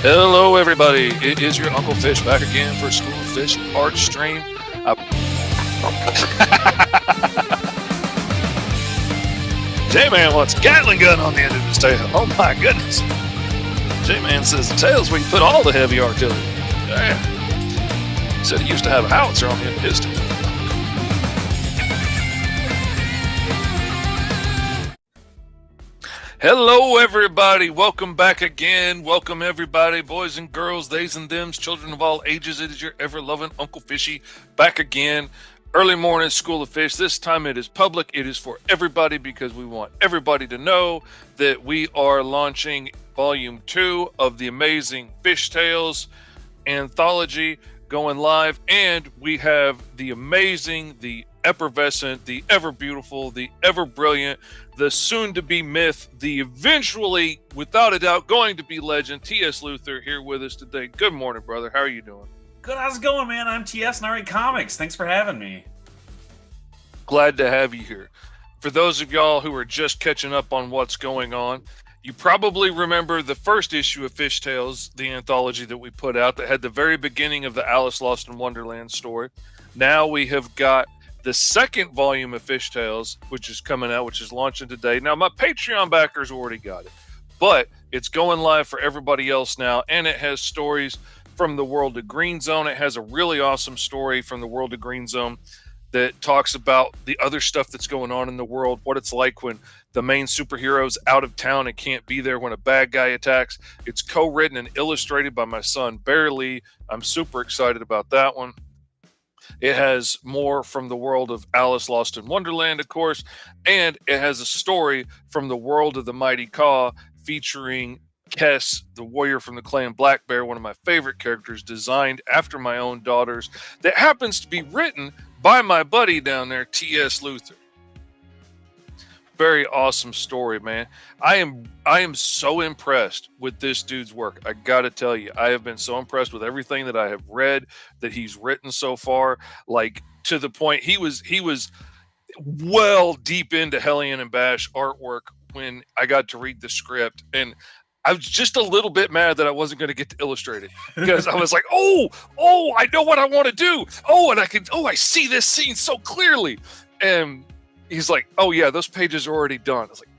Hello, everybody. It is your Uncle Fish back again for School of Fish Art Stream. J-Man wants a Gatling gun on the end of his tail. Oh my goodness. J-Man says the tail's where you put all the heavy artillery. He said he used to have a howitzer on the end of his tail. Hello, everybody. Welcome back again. Welcome, everybody, boys and girls, theys and thems, children of all ages. It is your ever-loving Uncle Fishy back again. Early morning School of Fish. This time it is public. It is for everybody because we want everybody to know that we are launching Volume 2 of the amazing FishTales anthology going live. And we have the amazing, the effervescent, the ever beautiful, the ever brilliant, the soon-to-be myth, the eventually, without a doubt, going to be legend, T.S. Luther, here with us today. Good morning, brother. How are you doing? Good. How's it going, man? I'm TS and I write comics. Thanks for having me. Glad to have you here. For those of y'all who are just catching up on what's going on, you probably remember the first issue of FishTales, the anthology that we put out that had the very beginning of the Alice Lost in Wonderland story. Now we have got the second volume of FishTales, which is coming out, which is launching today. Now, my Patreon backers already got it, but it's going live for everybody else now, and it has stories from the world of Green Zone. It has a really awesome story from the world of Green Zone that talks about the other stuff that's going on in the world, what it's like when the main superhero's out of town and can't be there when a bad guy attacks. It's co-written and illustrated by my son, Bear Lee. I'm super excited about that one. It has more from the world of Alice Lost in Wonderland, of course, and it has a story from the world of the Mighty Caw featuring Kess, the warrior from the clan Black Bear, one of my favorite characters, designed after my own daughters, that happens to be written by my buddy down there, T.S. Luther. Very awesome story, man. I am so impressed with this dude's work. I gotta tell you, I have been so impressed with everything that I have read that he's written so far. Like, to the point he was well deep into Hellion and Bash artwork when I got to read the script, and I was just a little bit mad that I wasn't going to get to illustrate it because I was like, oh, I know what I want to do. I see this scene so clearly. And he's like, oh yeah, those pages are already done. I was like,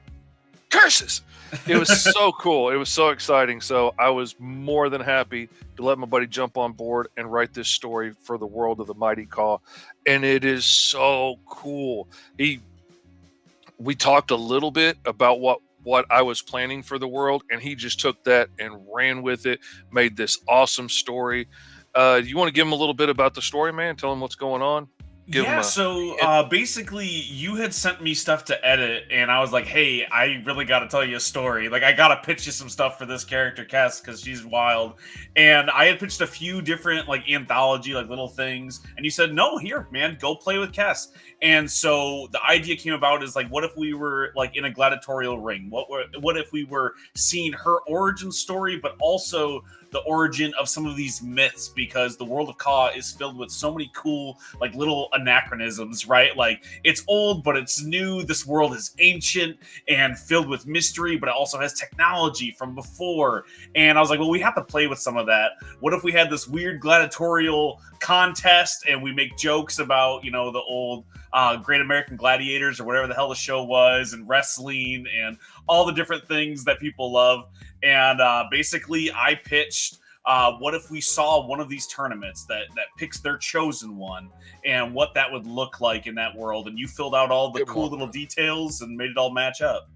curses. It was so cool. It was so exciting. So I was more than happy to let my buddy jump on board and write this story for the world of the Mighty Caw. And it is so cool. We talked a little bit about what I was planning for the world, and he just took that and ran with it, made this awesome story. You want to give him a little bit about the story, man? Tell him what's going on? Basically, you had sent me stuff to edit, and I was like, hey, I really got to tell you a story. Like, I got to pitch you some stuff for this character, Kess, because she's wild. And I had pitched a few different, like, anthology, like, little things. And you said, no, here, man, go play with Kess. And so the idea came about is, like, what if we were, like, in a gladiatorial ring? What if we were seeing her origin story, but also the origin of some of these myths, because the world of Caw is filled with so many cool, like, little anachronisms, right? Like, it's old, but it's new. This world is ancient and filled with mystery, but it also has technology from before. And I was like, well, we have to play with some of that. What if we had this weird gladiatorial contest and we make jokes about, the old Great American Gladiators or whatever the hell the show was, and wrestling and all the different things that people love. And basically, I pitched, what if we saw one of these tournaments that picks their chosen one, and what that would look like in that world. And you filled out all the cool little details and made it all match up.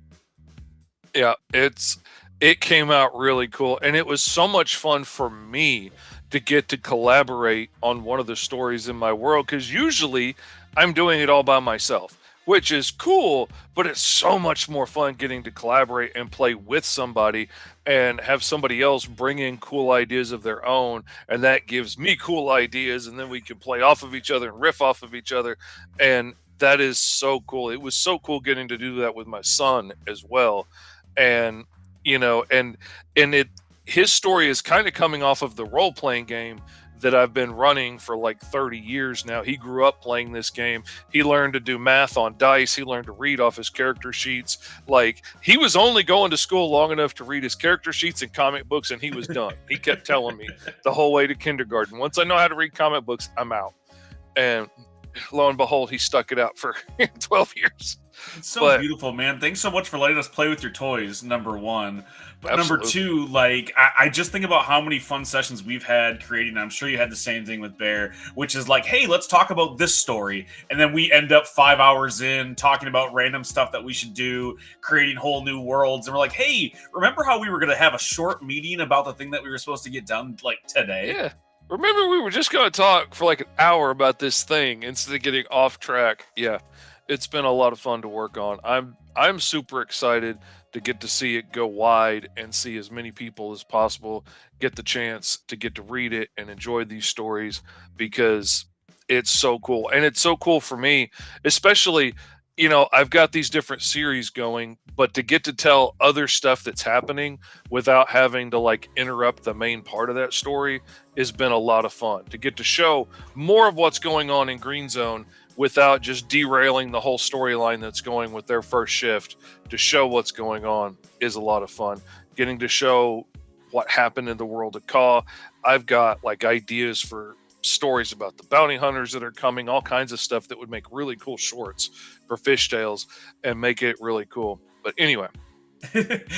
Yeah, it came out really cool. And it was so much fun for me to get to collaborate on one of the stories in my world, because usually I'm doing it all by myself, which is cool, but it's so much more fun getting to collaborate and play with somebody and have somebody else bring in cool ideas of their own. And that gives me cool ideas, and then we can play off of each other and riff off of each other. And that is so cool. It was so cool getting to do that with my son as well. And, his story is kind of coming off of the role-playing game that I've been running for like 30 years now. He grew up playing this game. He learned to do math on dice. He learned to read off his character sheets. Like, he was only going to school long enough to read his character sheets and comic books, and he was done. He kept telling me the whole way to kindergarten, once I know how to read comic books, I'm out. And lo and behold, he stuck it out for 12 years. It's so But beautiful, man. Thanks so much for letting us play with your toys, number one. But number absolutely. two, like, I just think about how many fun sessions we've had creating. I'm sure you had the same thing with Bear, which is like, hey, let's talk about this story. And then we end up 5 hours in talking about random stuff that we should do, creating whole new worlds. And we're like, hey, remember how we were going to have a short meeting about the thing that we were supposed to get done, like, today? Yeah. Remember, we were just going to talk for like an hour about this thing instead of getting off track. Yeah, it's been a lot of fun to work on. I'm super excited to get to see it go wide and see as many people as possible get the chance to get to read it and enjoy these stories, because it's so cool. And it's so cool for me, especially, I've got these different series going, but to get to tell other stuff that's happening without having to like interrupt the main part of that story has been a lot of fun. To get to show more of what's going on in Green Zone without just derailing the whole storyline that's going with their first shift, to show what's going on is a lot of fun. Getting to show what happened in the world of Caw. I've got like ideas for stories about the bounty hunters that are coming, all kinds of stuff that would make really cool shorts for FishTales and make it really cool. But anyway,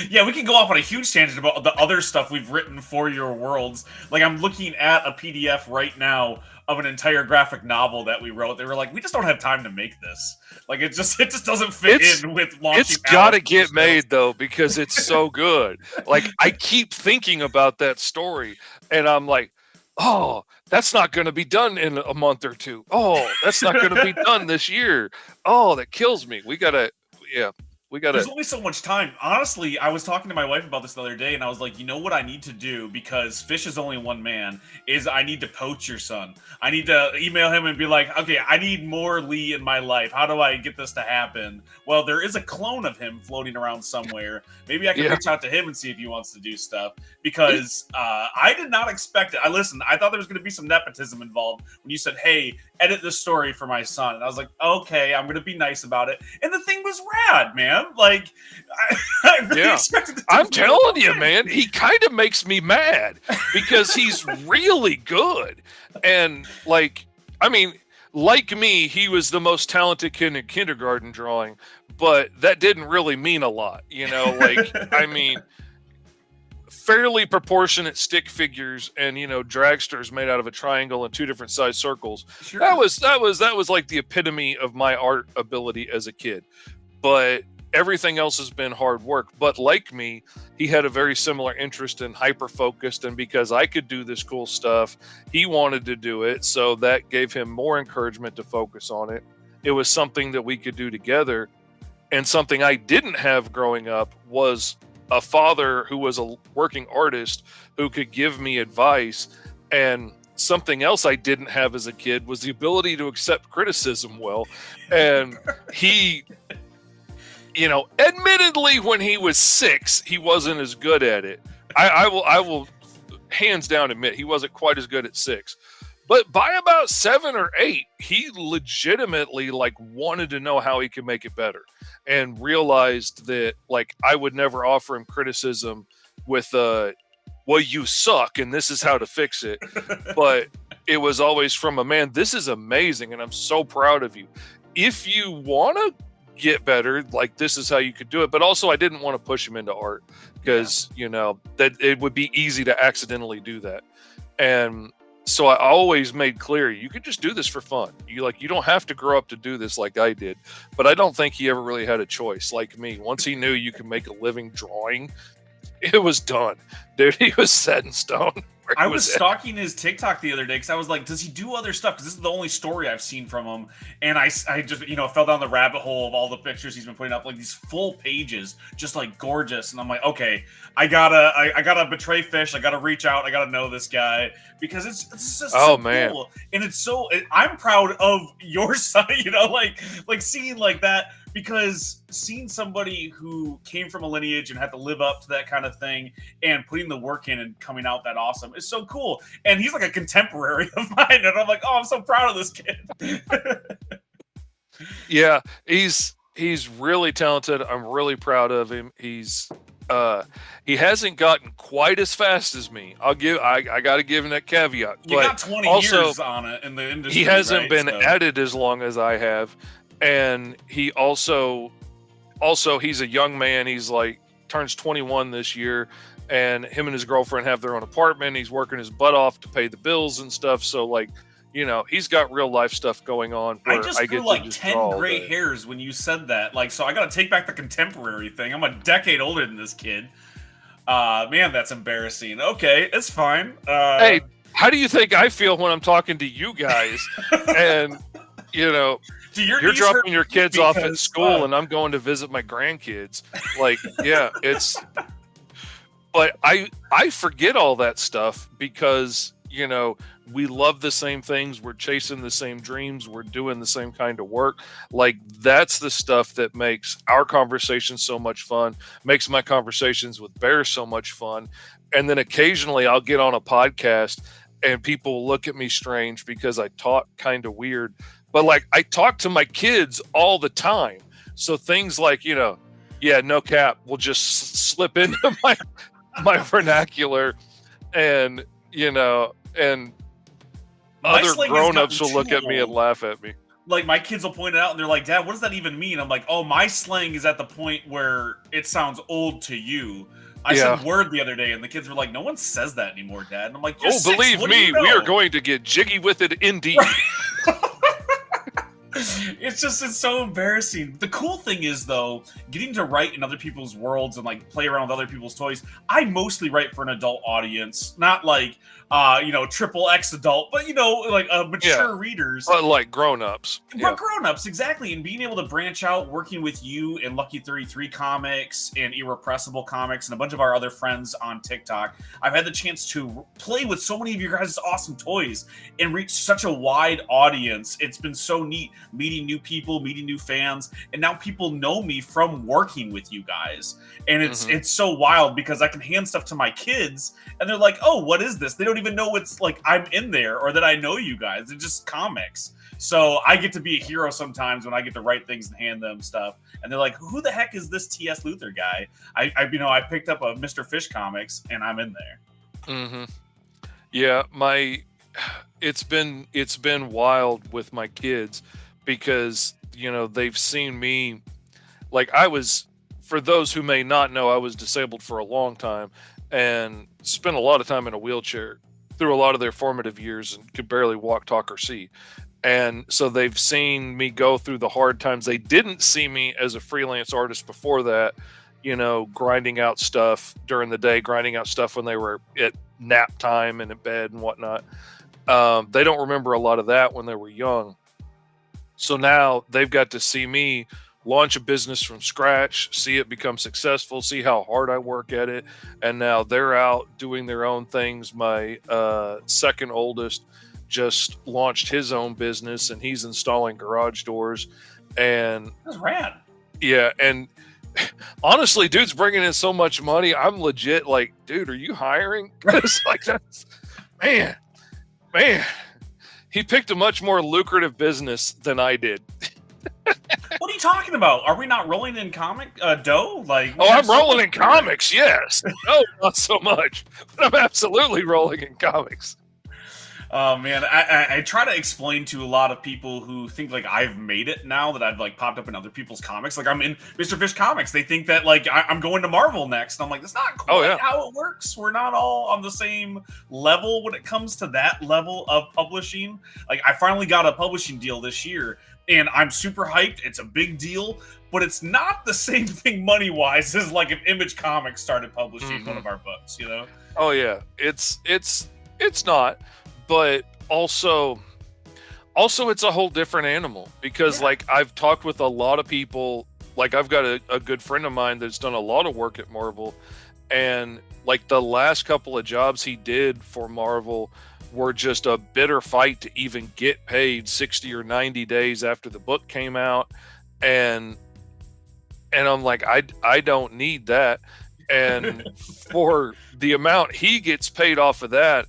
Yeah, we can go off on a huge tangent about the other stuff we've written for your worlds. Like, I'm looking at a PDF right now of an entire graphic novel that we wrote. They were like, we just don't have time to make this. Like, it just doesn't fit in with launching. It's got to get made though, because it's so good. Like, I keep thinking about that story and I'm like, oh, that's not going to be done in a month or two. Oh, that's not going to be done this year. Oh, that kills me. We got to There's only so much time. Honestly, I was talking to my wife about this the other day, and I was like, you know what I need to do, because Fish is only one man, is I need to poach your son. I need to email him and be like, okay, I need more Lee in my life. How do I get this to happen? Well, there is a clone of him floating around somewhere. Maybe I can reach out to him and see if he wants to do stuff, because I did not expect it. I thought there was going to be some nepotism involved when you said, hey, edit this story for my son. And I was like, okay, I'm going to be nice about it. And the thing was rad, man. Like, I really expected it to I'm telling you, man, he kind of makes me mad because he's really good. And like, I mean, like me, he was the most talented kid in kindergarten drawing, but that didn't really mean a lot, like, I mean, fairly proportionate stick figures and dragsters made out of a triangle and two different size circles. Sure. That was like the epitome of my art ability as a kid. But everything else has been hard work. But like me, he had a very similar interest and hyper focused, and because I could do this cool stuff, he wanted to do it, so that gave him more encouragement to focus on it. It was something that we could do together. And something I didn't have growing up was a father who was a working artist who could give me advice. And something else I didn't have as a kid was the ability to accept criticism well. And he, admittedly, when he was 6, he wasn't as good at it. I will hands down admit he wasn't quite as good at 6. But by about 7 or 8, he legitimately wanted to know how he could make it better, and realized that I would never offer him criticism with well, you suck and this is how to fix it. But it was always from a man, this is amazing and I'm so proud of you. If you want to get better, this is how you could do it. But also I didn't want to push him into art because, that it would be easy to accidentally do that. And so I always made clear, you could just do this for fun. You don't have to grow up to do this like I did. But I don't think he ever really had a choice like me. Once he knew you could make a living drawing, it was done. Dude, he was set in stone. I was stalking his TikTok the other day because I was like, does he do other stuff? Because this is the only story I've seen from him. And I just, fell down the rabbit hole of all the pictures he's been putting up, these full pages, just gorgeous. And I'm like, okay, I gotta betray Fish. I gotta reach out. I gotta know this guy because it's just so cool. And I'm proud of your son, seeing that because seeing somebody who came from a lineage and had to live up to that kind of thing and putting the work in and coming out that awesome is so cool. And he's like a contemporary of mine, and I'm like, oh, I'm so proud of this kid. Yeah, he's really talented. I'm really proud of him. He hasn't gotten quite as fast as me. I got to give him that caveat. You but got 20 also, years on it in the industry. he hasn't right? been at it as long as I have, and he also he's a young man. He's like turns 21 this year, and him and his girlfriend have their own apartment. He's working his butt off to pay the bills and stuff. So like, you know, he's got real life stuff going on. I just grew like 10 gray hairs when you said that. Like, so I got to take back the contemporary thing. I'm a decade older than this kid. Man, that's embarrassing. Okay, it's fine. Hey, how do you think I feel when I'm talking to you guys? And, you know, you're dropping your kids off at school and I'm going to visit my grandkids. Like, yeah, but I forget all that stuff because, you know, we love the same things. We're chasing the same dreams. We're doing the same kind of work. Like, that's the stuff that makes our conversations so much fun, makes my conversations with Bear so much fun. And then occasionally I'll get on a podcast and people look at me strange because I talk kind of weird. But like, I talk to my kids all the time. So things like, you know, yeah, no cap, will just slip into my vernacular, and, you know, and other grown-ups will look at me and laugh at me. Like, my kids will point it out and they're like, Dad, what does that even mean? I'm like, oh, my slang is at the point where it sounds old to you. I said word the other day and the kids were like, no one says that anymore, Dad. And I'm like, oh, believe me, we are going to get jiggy with it indeed. It's so embarrassing. The cool thing is, though, getting to write in other people's worlds and like play around with other people's toys. I mostly write for an adult audience, not like you know, triple X adult, but you know, like mature readers. But like grown-ups. But grown-ups, exactly. And being able to branch out, working with you and Lucky 33 Comics and Irrepressible Comics and a bunch of our other friends on TikTok, I've had the chance to play with so many of your guys' awesome toys and reach such a wide audience. It's been so neat meeting new people, meeting new fans, and now people know me from working with you guys. And it's so wild because I can hand stuff to my kids and they're like, oh, what is this? They don't even know it's like I'm in there or that I know you guys. It's just comics. So I get to be a hero sometimes when I get to write things and hand them stuff. And they're like, who the heck is this T.S. Luther guy? I picked up a Mr. Fish comics and I'm in there. Yeah, it's been wild with my kids because, you know, they've seen me, like, for those who may not know, I was disabled for a long time and spent a lot of time in a wheelchair through a lot of their formative years and could barely walk, talk, or see. And so they've seen me go through the hard times. They didn't see me as a freelance artist before that, you know, grinding out stuff during the day, grinding out stuff when they were at nap time and in bed and whatnot. They don't remember a lot of that when they were young. So now they've got to see me launch a business from scratch, see it become successful, see how hard I work at it. And now they're out doing their own things. My second oldest just launched his own business and he's installing garage doors. And that's rad. Yeah. And honestly, dude's bringing in so much money. I'm legit like, dude, are you hiring? It's like, that's, man, he picked a much more lucrative business than I did. What are you talking about? Are we not rolling in comic dough? Like, oh, I'm rolling in comics. Yes. No, not so much, but I'm absolutely rolling in comics. Oh man, I try to explain to a lot of people who think like I've made it now that I've like popped up in other people's comics. Like I'm in Mr. Fish comics. They think that like I'm going to Marvel next. And I'm like, that's not quite how it works. We're not all on the same level when it comes to that level of publishing. Like I finally got a publishing deal this year and I'm super hyped. It's a big deal, but it's not the same thing money-wise as like if Image Comics started publishing one of our books, you know? Oh yeah, it's not. But also it's a whole different animal because like I've talked with a lot of people, like I've got a good friend of mine that's done a lot of work at Marvel, and like the last couple of jobs he did for Marvel were just a bitter fight to even get paid 60 or 90 days after the book came out. And And I'm like, I don't need that. And for the amount he gets paid off of that,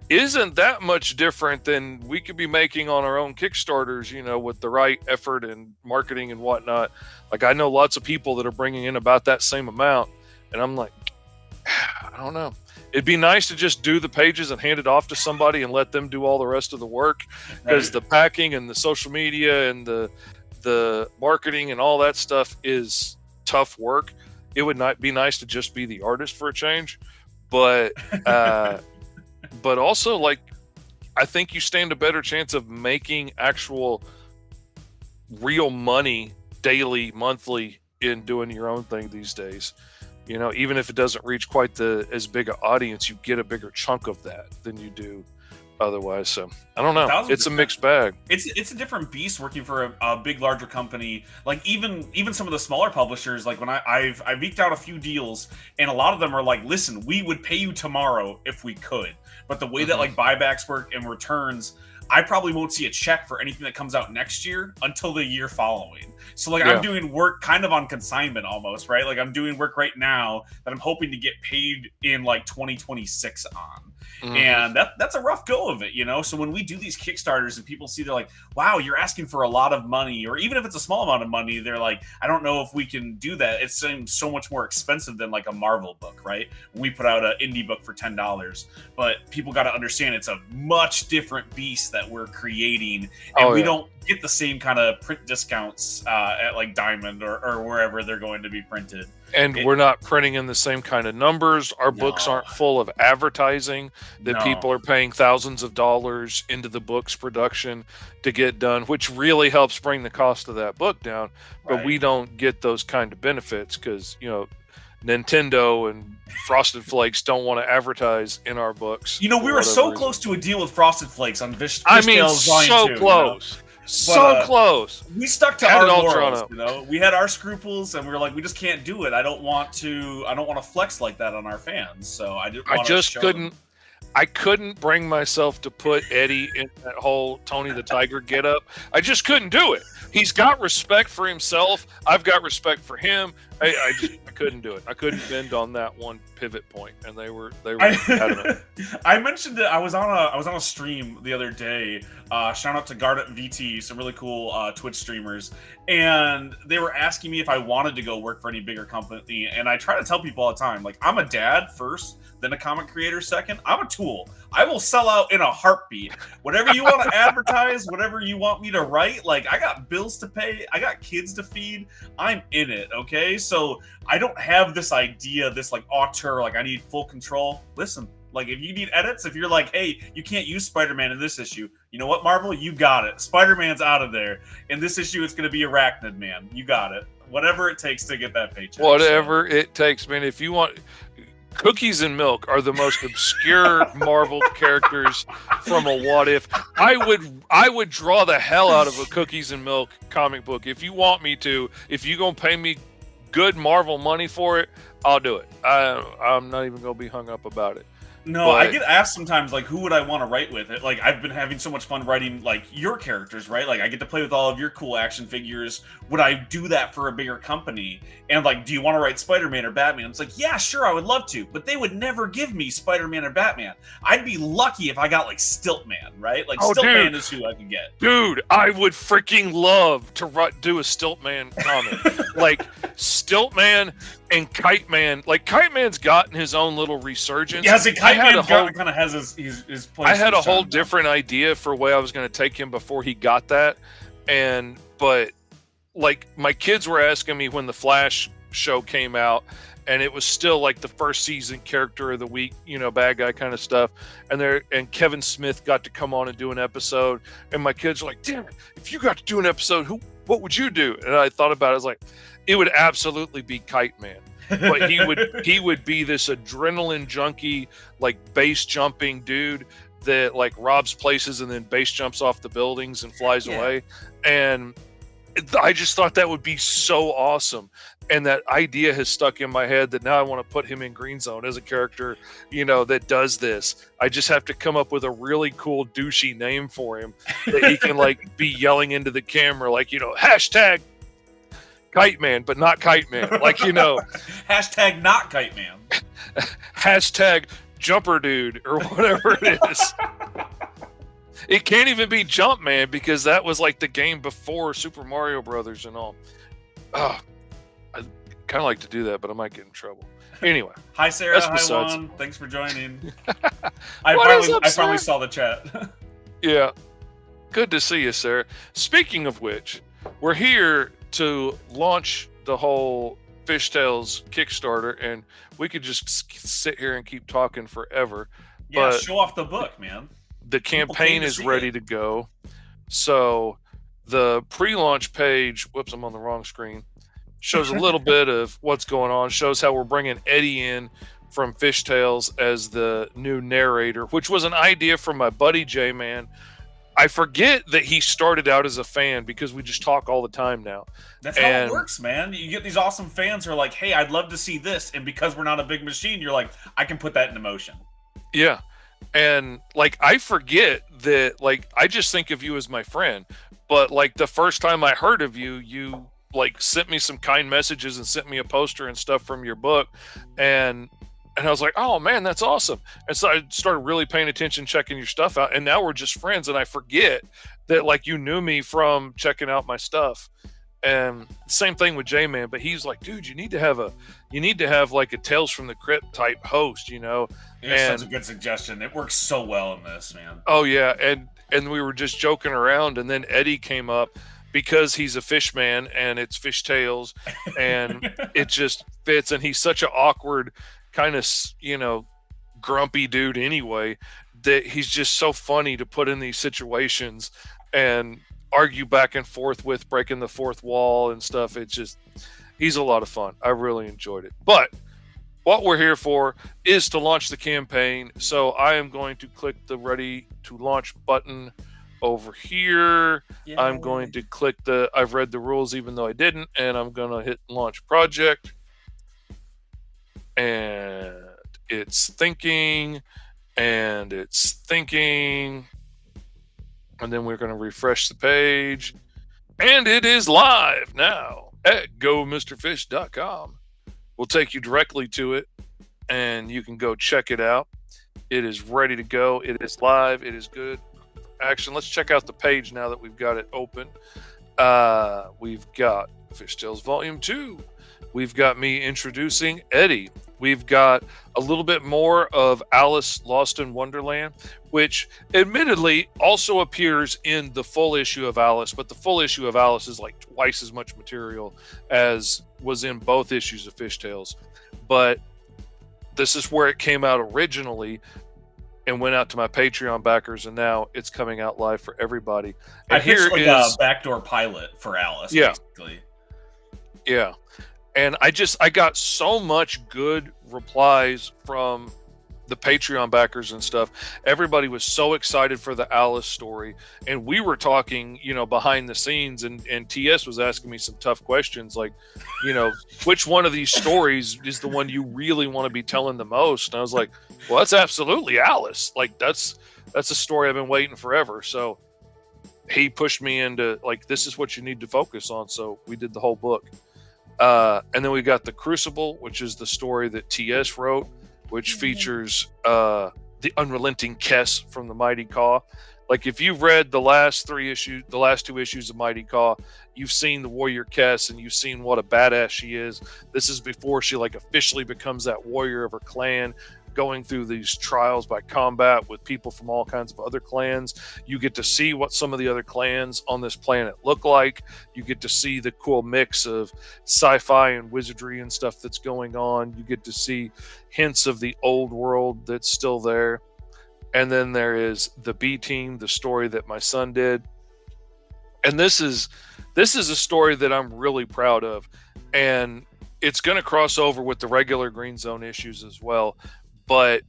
isn't that much different than we could be making on our own Kickstarters, with the right effort and marketing and whatnot. Like, I know lots of people that are bringing in about that same amount. And I'm like, I don't know. It'd be nice to just do the pages and hand it off to somebody and let them do all the rest of the work, because the packing and the social media and the marketing and all that stuff is tough work. It would not be nice to just be the artist for a change, but but also, like, I think you stand a better chance of making actual real money daily, monthly, in doing your own thing these days. Even if it doesn't reach quite as big an audience, you get a bigger chunk of that than you do otherwise. So I don't know. 1,000%. It's a mixed bag. It's a different beast working for a big, larger company. Like even some of the smaller publishers, like when I've eked out a few deals, and a lot of them are like, listen, we would pay you tomorrow if we could, but the way that like buybacks work and returns, I probably won't see a check for anything that comes out next year until the year following. So like I'm doing work kind of on consignment almost, right? Like I'm doing work right now that I'm hoping to get paid in like 2026 on. And that's a rough go of it, So when we do these Kickstarters and people see, they're like, wow, you're asking for a lot of money, or even if it's a small amount of money, they're like, I don't know if we can do that. It seems so much more expensive than like a Marvel book, right? When we put out an indie book for $10, but people got to understand it's a much different beast that we're creating, and we don't get the same kind of print discounts at like Diamond or wherever they're going to be printed. And we're not printing in the same kind of numbers. Our books aren't full of advertising that people are paying thousands of dollars into the book's production to get done, which really helps bring the cost of that book down. But we don't get those kind of benefits because, Nintendo and Frosted Flakes don't want to advertise in our books. We were so close to a deal with Frosted Flakes on FishTales Volume 2. Close. So close. We stuck to our laurels, We had our scruples, and we were like, we just can't do it. I don't want to flex like that on our fans. So I just couldn't. I couldn't bring myself to put Eddie in that whole Tony the Tiger getup. I just couldn't do it. He's got respect for himself. I've got respect for him. I couldn't do it. I couldn't bend on that one pivot point, and they were adamant. I mentioned it. I was on a stream the other day. Shout out to Garnet VT, some really cool Twitch streamers, and they were asking me if I wanted to go work for any bigger company. And I try to tell people all the time, like, I'm a dad first, then a comic creator second. I'm a tool. I will sell out in a heartbeat. Whatever you want to advertise, whatever you want me to write, like, I got bills to pay, I got kids to feed. I'm in it, okay? So I don't have this idea, this like auteur, like I need full control. Listen, like if you need edits, if you're like, hey, you can't use Spider-Man in this issue, you know what, Marvel, you got it. Spider-Man's out of there. In this issue, it's going to be Arachnid Man. You got it. Whatever it takes to get that paycheck. Whatever it takes, man. If you want. Cookies and Milk are the most obscure Marvel characters from a What If. I would draw the hell out of a Cookies and Milk comic book if you want me to. If you're gonna pay me good Marvel money for it, I'll do it. I'm not even gonna be hung up about it. No, but I get asked sometimes, like, who would I want to write with? Like, I've been having so much fun writing, like, your characters, right? Like, I get to play with all of your cool action figures. Would I do that for a bigger company? And, like, do you want to write Spider-Man or Batman? It's like, yeah, sure, I would love to. But they would never give me Spider-Man or Batman. I'd be lucky if I got, like, Stiltman, right? Like, Stiltman is who I can get. Dude, I would freaking love to do a Stiltman comic. Like, Stiltman and Kite Man. Like, Kite Man's gotten his own little resurgence. Yeah, see, Kite Man kind of has his place. I had a whole different idea for where I was going to take him before he got that. But, like, my kids were asking me when the Flash show came out, and it was still, like, the first season character of the week, bad guy kind of stuff. And Kevin Smith got to come on and do an episode. And my kids were like, damn it, if you got to do an episode, what would you do? And I thought about it. I was like, it would absolutely be Kite Man. But he would be this adrenaline junkie, like base jumping dude that like robs places and then base jumps off the buildings and flies away. And I just thought that would be so awesome. And that idea has stuck in my head that now I want to put him in Green Zone as a character, that does this. I just have to come up with a really cool douchey name for him that he can like be yelling into the camera, like, hashtag Kite Man, but not Kite Man. Like, Hashtag not Kite Man. hashtag Jumper Dude or whatever it is. It can't even be Jump Man because that was like the game before Super Mario Brothers and all. I kind of like to do that, but I might get in trouble. Anyway. Hi, Sarah. Hi, Juan. Thanks for joining. I finally saw the chat. Yeah. Good to see you, Sarah. Speaking of which, we're here to launch the whole FishTales Kickstarter, and we could just sit here and keep talking forever. Yeah, but show off the book, man. The campaign is ready to go. So the pre-launch page, whoops, I'm on the wrong screen, shows a little bit of what's going on, shows how we're bringing Eddie in from FishTales as the new narrator, which was an idea from my buddy J-Man. I forget that he started out as a fan because we just talk all the time now. That's how it works, man. You get these awesome fans who are like, hey, I'd love to see this. And because we're not a big machine, you're like, I can put that into motion. Yeah. And like, I forget that, like, I just think of you as my friend. But like the first time I heard of you, you like sent me some kind messages and sent me a poster and stuff from your book. And I was like, oh man, that's awesome. And so I started really paying attention, checking your stuff out. And now we're just friends. And I forget that like you knew me from checking out my stuff. And same thing with J-Man, but he's like, dude, you need to have like a Tales from the Crypt type host, It's such a good suggestion. It works so well in this, man. Oh yeah. And we were just joking around, and then Eddie came up because he's a fish man and it's FishTales and it just fits. And he's such an awkward kind of, grumpy dude anyway, that he's just so funny to put in these situations and argue back and forth with, breaking the fourth wall and stuff. He's a lot of fun. I really enjoyed it. But what we're here for is to launch the campaign. So I am going to click the ready to launch button over here. Yay. I'm going to click I've read the rules even though I didn't, and I'm going to hit launch project. And it's thinking, and then we're going to refresh the page, and it is live now at GoMrFish.com. We'll take you directly to it, and you can go check it out. It is ready to go. It is live. It is good action. Let's check out the page now that we've got it open. We've got FishTales Volume 2. We've got me introducing Eddie. We've got a little bit more of Alice Lost in Wonderland, which admittedly also appears in the full issue of Alice, but the full issue of Alice is like twice as much material as was in both issues of FishTales. But this is where it came out originally and went out to my Patreon backers, and now it's coming out live for everybody. And I pitched like a backdoor pilot for Alice, basically. Yeah. And I got so much good replies from the Patreon backers and stuff. Everybody was so excited for the Alice story. And we were talking, behind the scenes, and TS was asking me some tough questions like, which one of these stories is the one you really want to be telling the most? And I was like, well, that's absolutely Alice. Like that's a story I've been waiting forever. So he pushed me into like, this is what you need to focus on. So we did the whole book. And then we got The Crucible, which is the story that TS wrote, which features the unrelenting Kess from the Mighty Caw. Like if you've read the last two issues of Mighty Caw, you've seen the warrior Kess and you've seen what a badass she is. This is before she like officially becomes that warrior of her clan, going through these trials by combat with people from all kinds of other clans. You get to see what some of the other clans on this planet look like. You get to see the cool mix of sci-fi and wizardry and stuff that's going on. You get to see hints of the old world that's still there. And then there is the B Team, the story that my son did. And this is a story that I'm really proud of. And it's going to cross over with the regular Green Zone issues as well. But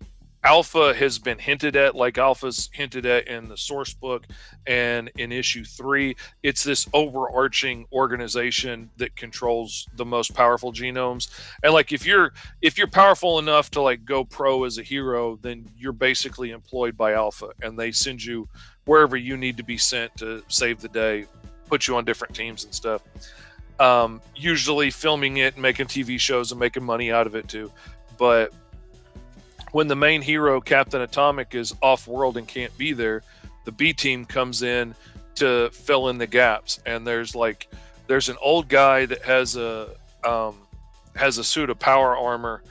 Alpha has been hinted at, like Alpha's hinted at in the source book and in issue 3. It's this overarching organization that controls the most powerful genomes. And like if you're powerful enough to like go pro as a hero, then you're basically employed by Alpha, and they send you wherever you need to be sent to save the day, put you on different teams and stuff. usually filming it and making TV shows and making money out of it too. But when the main hero, Captain Atomic, is off world and can't be there, the B team comes in to fill in the gaps. And there's an old guy that has a suit of power armor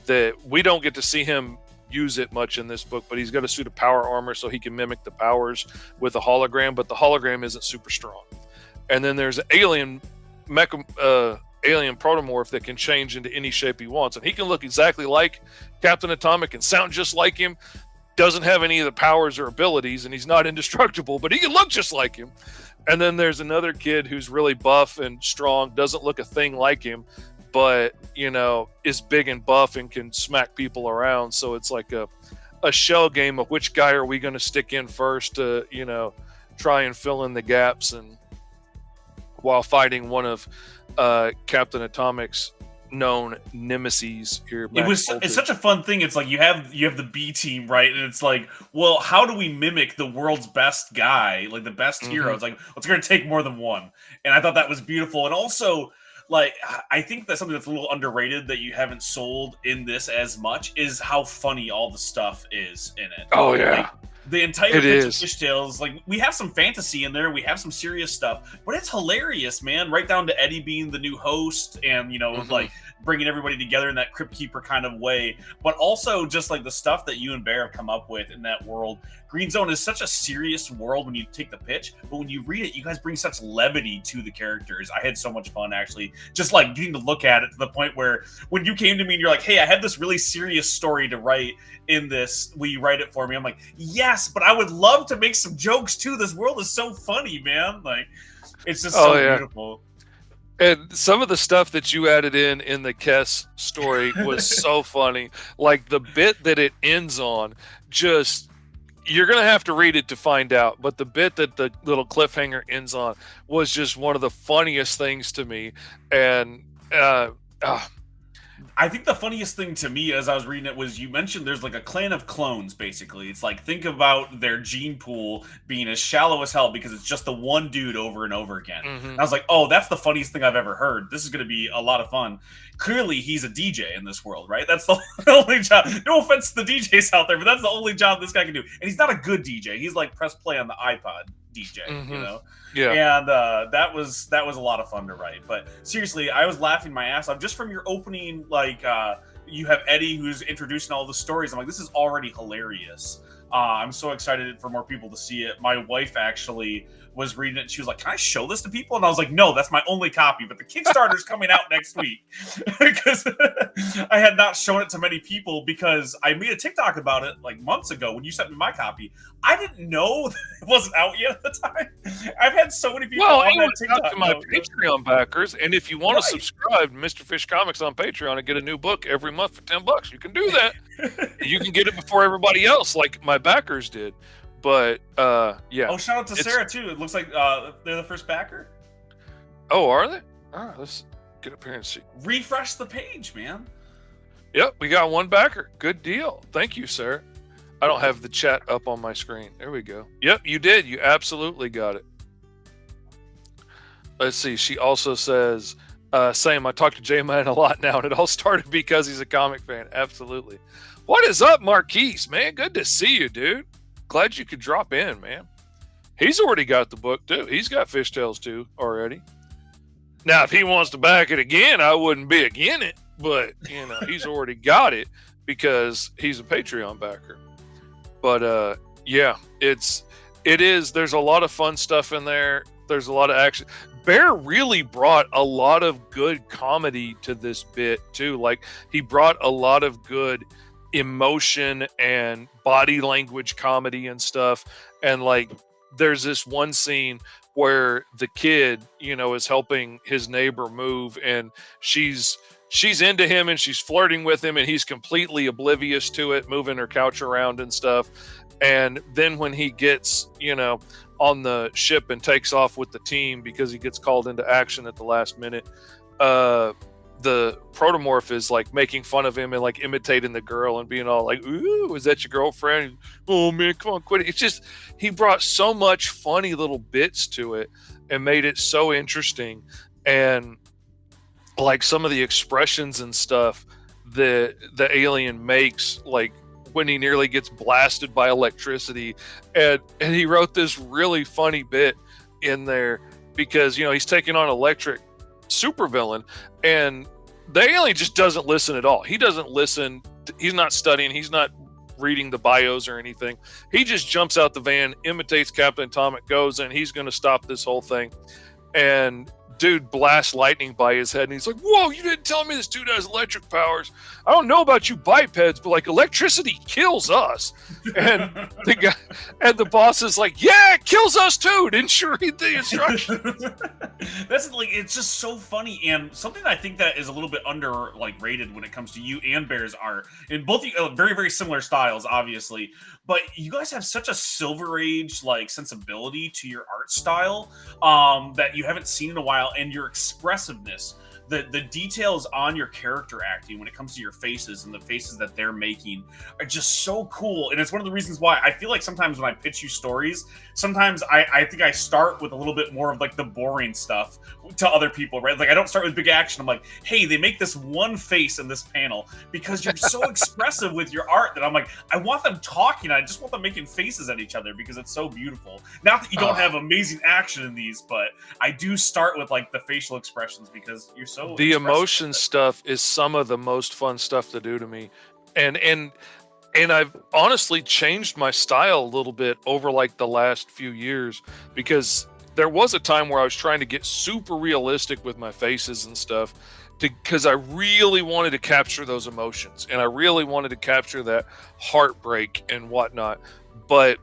that we don't get to see him use it much in this book, but he's got a suit of power armor so he can mimic the powers with a hologram, but the hologram isn't super strong. And then there's an alien alien protomorph that can change into any shape he wants, and he can look exactly like Captain Atomic and sound just like him. Doesn't have any of the powers or abilities, and he's not indestructible, but he can look just like him. And then there's another kid who's really buff and strong, doesn't look a thing like him, but is big and buff and can smack people around. So it's like a shell game of which guy are we going to stick in first to try and fill in the gaps, and while fighting one of Captain Atomic's known nemesis here. It's such a fun thing. It's like you have the B team, right? And it's like, well, how do we mimic the world's best guy, like the best hero? It's like, it's going to take more than one. And I thought that was beautiful. And also, like, I think that's something that's a little underrated that you haven't sold in this as much is how funny all the stuff is in it. Oh yeah. Like, the entire pitch of FishTales, like, we have some fantasy in there, we have some serious stuff, but it's hilarious, man. Right down to Eddie being the new host, and like bringing everybody together in that Crypt Keeper kind of way, but also just like the stuff that you and Bear have come up with in that world. Green Zone is such a serious world when you take the pitch, but when you read it, you guys bring such levity to the characters. I had so much fun, actually, just like getting to look at it to the point where when you came to me and you're like, hey, I had this really serious story to write in this, will you write it for me? I'm like, yes, but I would love to make some jokes too. This world is so funny, man. Like, it's just so beautiful. And some of the stuff that you added in the Kess story was so funny. Like the bit that it ends on, just, you're going to have to read it to find out. But the bit that the little cliffhanger ends on was just one of the funniest things to me. And I think the funniest thing to me as I was reading it was you mentioned there's like a clan of clones, basically. It's like, think about their gene pool being as shallow as hell because it's just the one dude over and over again. And I was like, oh, that's the funniest thing I've ever heard. This is going to be a lot of fun. Clearly, he's a DJ in this world, right? That's the only job. No offense to the DJs out there, but that's the only job this guy can do. And he's not a good DJ. He's like press play on the iPod DJ, Yeah. And that was a lot of fun to write. But seriously, I was laughing my ass off just from your opening. Like, you have Eddie who's introducing all the stories. I'm like, this is already hilarious. I'm so excited for more people to see it. My wife actually was reading it. And she was like, can I show this to people? And I was like, no, that's my only copy. But the Kickstarter's coming out next week. Because I had not shown it to many people because I made a TikTok about it like months ago when you sent me my copy. I didn't know that it wasn't out yet at the time. I've had so many people on that TikTok. To my Patreon backers, and if you want to subscribe to Mr. Fish Comics on Patreon and get a new book every month for $10, you can do that. You can get it before everybody else, like my backers did. But yeah. Oh, shout out to Sarah too. It looks like they're the first backer. Oh, are they? All right, let's get up here and see. Refresh the page, man. Yep, we got one backer. Good deal. Thank you, sir. I don't have the chat up on my screen. There we go. Yep, you did. You absolutely got it. Let's see. She also says, Sam, I talk to J-Man a lot now, and it all started because he's a comic fan. Absolutely. What is up, Marquise, man? Good to see you, dude. Glad you could drop in, man. He's already got the book, too. He's got FishTales, too, already. Now, if he wants to back it again, I wouldn't be against it. But, he's already got it because he's a Patreon backer. But, yeah, it is. There's a lot of fun stuff in there. There's a lot of action. Bear really brought a lot of good comedy to this bit, too. Like, he brought a lot of good emotion and body language comedy and stuff. And, like, there's this one scene where the kid, is helping his neighbor move, and she's into him and she's flirting with him, and he's completely oblivious to it, moving her couch around and stuff. And then when he gets, on the ship and takes off with the team because he gets called into action at the last minute, the protomorph is like making fun of him and like imitating the girl and being all like, ooh, is that your girlfriend? Oh man, come on, quit it. It's just, he brought so much funny little bits to it and made it so interesting and like some of the expressions and stuff that the alien makes, like when he nearly gets blasted by electricity, and he wrote this really funny bit in there because he's taking on electric supervillain, and the alien just doesn't listen at all. He doesn't listen. He's not studying. He's not reading the bios or anything. He just jumps out the van, imitates Captain Atomic, goes, and he's going to stop this whole thing. And dude blasts lightning by his head, and he's like, "Whoa, you didn't tell me this dude has electric powers. I don't know about you bipeds, but like electricity kills us." And the boss is like, "Yeah, it kills us too. Didn't you read the instructions?" That's like, it's just so funny, and something I think that is a little bit under like rated when it comes to you and Bear's art. In both very, very similar styles, obviously, but you guys have such a Silver Age like sensibility to your art style that you haven't seen in a while, and your expressiveness. The details on your character acting when it comes to your faces and the faces that they're making are just so cool. And it's one of the reasons why I feel like sometimes when I pitch you stories, sometimes I think I start with a little bit more of like the boring stuff to other people, right? Like I don't start with big action. I'm like, hey, they make this one face in this panel because you're so expressive with your art that I'm like, I want them talking. I just want them making faces at each other because it's so beautiful. Not that you don't have amazing action in these, but I do start with like the facial expressions because you're so the emotion stuff is some of the most fun stuff to do to me, and I've honestly changed my style a little bit over like the last few years, because there was a time where I was trying to get super realistic with my faces and stuff, because I really wanted to capture those emotions and I really wanted to capture that heartbreak and whatnot. But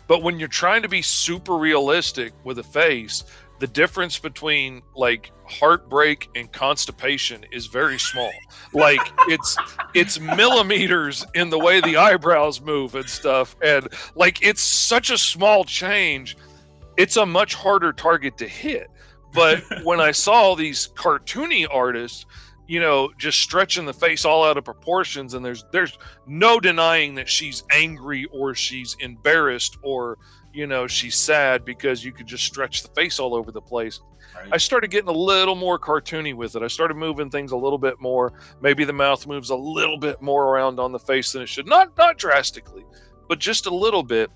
when you're trying to be super realistic with a face, the difference between like heartbreak and constipation is very small. Like it's millimeters in the way the eyebrows move and stuff, and like it's such a small change. It's a much harder target to hit. But when I saw these cartoony artists, just stretching the face all out of proportions, and there's no denying that she's angry or she's embarrassed or she's sad, because you could just stretch the face all over the place. Right. I started getting a little more cartoony with it. I started moving things a little bit more. Maybe the mouth moves a little bit more around on the face than it should. Not drastically, but just a little bit.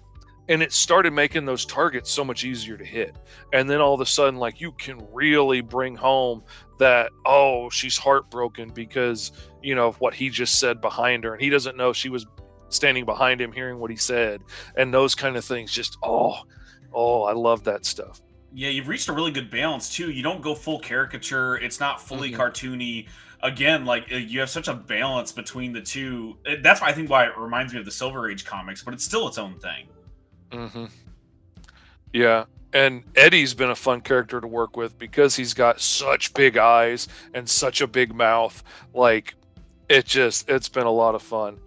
And it started making those targets so much easier to hit. And then all of a sudden, like, you can really bring home that, oh, she's heartbroken because, of what he just said behind her. And he doesn't know she was standing behind him hearing what he said. And those kind of things just, I love that stuff. Yeah, you've reached a really good balance, too. You don't go full caricature. It's not fully cartoony. Again, like, you have such a balance between the two. That's why I think why it reminds me of the Silver Age comics, but it's still its own thing. Yeah, and Eddie's been a fun character to work with because he's got such big eyes and such a big mouth. Like, it's been a lot of fun.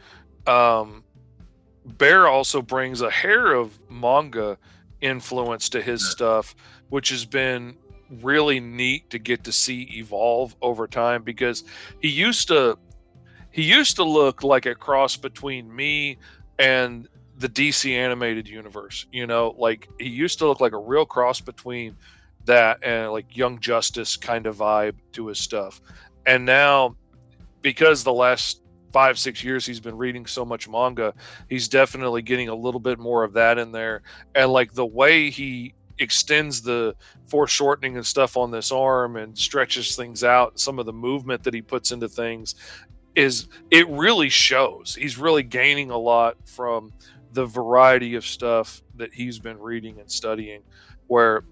Bear also brings a hair of manga influence to his stuff, which has been really neat to get to see evolve over time, because he used to look like a cross between me and the DC animated universe. Like, he used to look like a real cross between that and like Young Justice kind of vibe to his stuff. And now, because the last 5-6 years he's been reading so much manga, he's definitely getting a little bit more of that in there. And like the way he extends the foreshortening and stuff on this arm and stretches things out, some of the movement that he puts into things, it really shows. He's really gaining a lot from the variety of stuff that he's been reading and studying, where